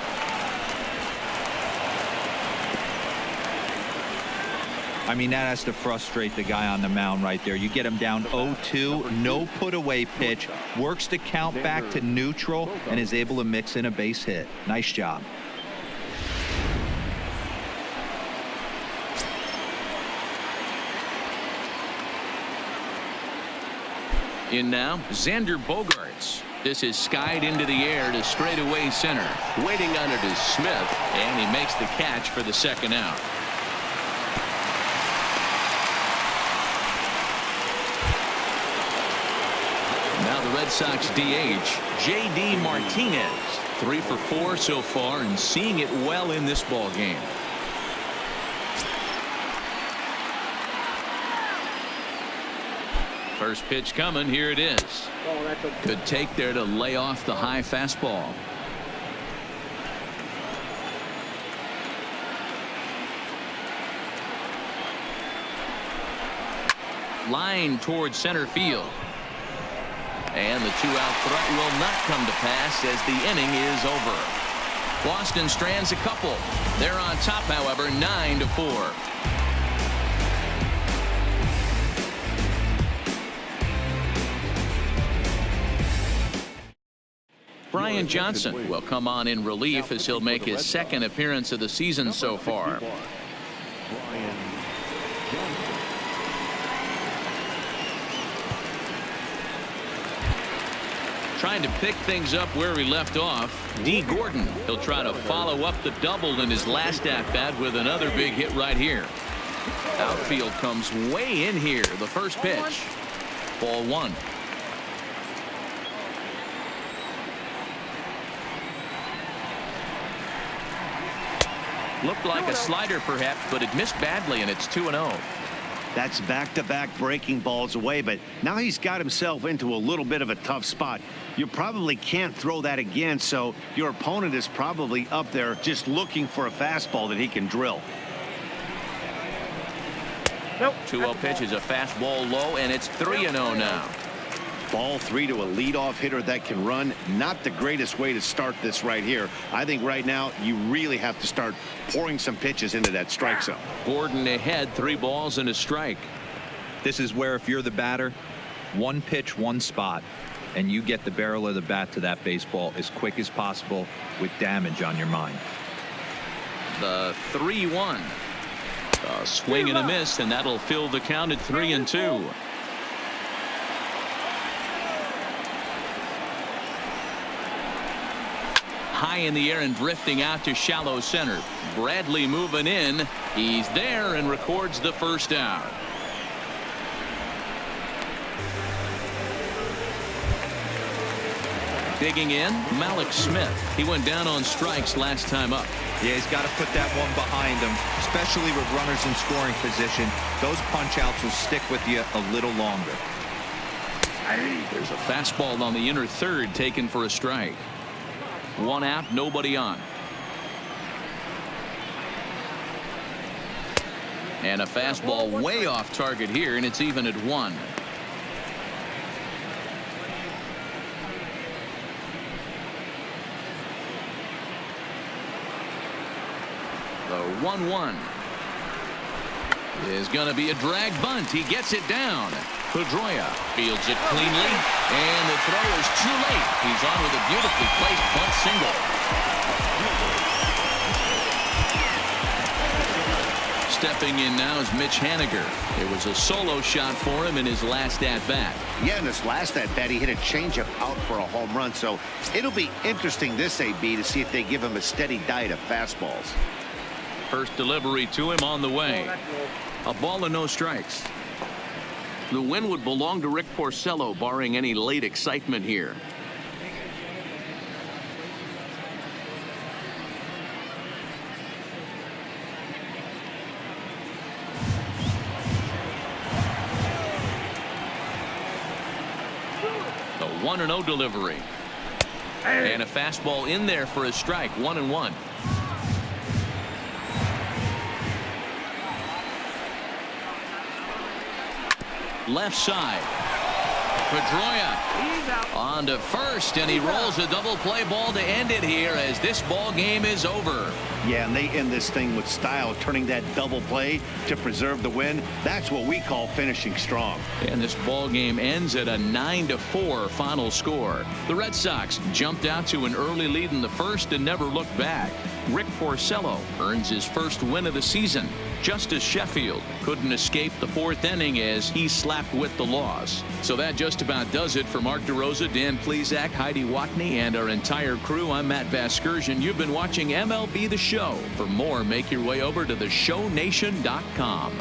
I mean, that has to frustrate the guy on the mound right there. You get him down 0-2, no put away pitch, works the count back to neutral, and is able to mix in a base hit. Nice job. In now, Xander Bogaerts. This is skied into the air to straightaway center. Waiting on it is Smith, and he makes the catch for the second out. Now the Red Sox DH, J.D. Martinez. 3 for 4 so far and seeing it well in this ball game. First pitch coming. Here it is. Good take there to lay off the high fastball. Line towards center field. And the 2-out threat will not come to pass as the inning is over. Boston strands a couple. They're on top, however, 9-4. Brian Johnson will come on in relief as he'll make his second appearance of the season so far. Trying to pick things up where he left off. Dee Gordon. He'll try to follow up the double in his last at-bat with another big hit right here. Outfield comes way in here. The first pitch. Ball 1. Looked like a slider perhaps, but it missed badly, and it's 2-0. That's back-to-back breaking balls away, but now he's got himself into a little bit of a tough spot. You probably can't throw that again, so your opponent is probably up there just looking for a fastball that he can drill. Nope. 2-0 pitch is a fastball low, and it's 3-0 now. Ball 3 to a leadoff hitter that can run. Not the greatest way to start this right here. I think right now you really have to start pouring some pitches into that strike zone. Gordon ahead, 3 balls and a strike. This is where if you're the batter, 1 pitch, 1 spot, and you get the barrel of the bat to that baseball as quick as possible with damage on your mind. The 3-1. A swing and a miss, and that'll fill the count at 3-2. High in the air and drifting out to shallow center. Bradley moving in. He's there and records the first out. Digging in, Malik Smith. He went down on strikes last time up. Yeah, he's got to put that one behind him, especially with runners in scoring position. Those punch outs will stick with you a little longer. There's a fastball on the inner third taken for a strike. One out, nobody on. And a fastball way off target here, and it's even at 1. The 1-1 is going to be a drag bunt. He gets it down. Pedroia fields it cleanly, and the throw is too late. He's on with a beautifully placed bunt single. Stepping in now is Mitch Haniger. It was a solo shot for him in his last at-bat. Yeah, in his last at-bat, he hit a changeup out for a home run, so it'll be interesting this AB to see if they give him a steady diet of fastballs. First delivery to him on the way. A ball and no strikes. The win would belong to Rick Porcello, barring any late excitement here. The 1-0 delivery. And a fastball in there for a strike. 1-1. Left side. Pedroia on to first, and he rolls a double play ball to end it here as this ball game is over. Yeah, and they end this thing with style, turning that double play to preserve the win. That's what we call finishing strong. And this ball game ends at a 9-4 final score. The Red Sox jumped out to an early lead in the first and never looked back. Rick Porcello earns his first win of the season. Justice Sheffield couldn't escape the fourth inning as he slapped with the loss. So that just about does it for Mark DeRosa, Dan Plesac, Heidi Watney, and our entire crew. I'm Matt Vasgersian. You've been watching MLB The Show. For more, make your way over to theshownation.com.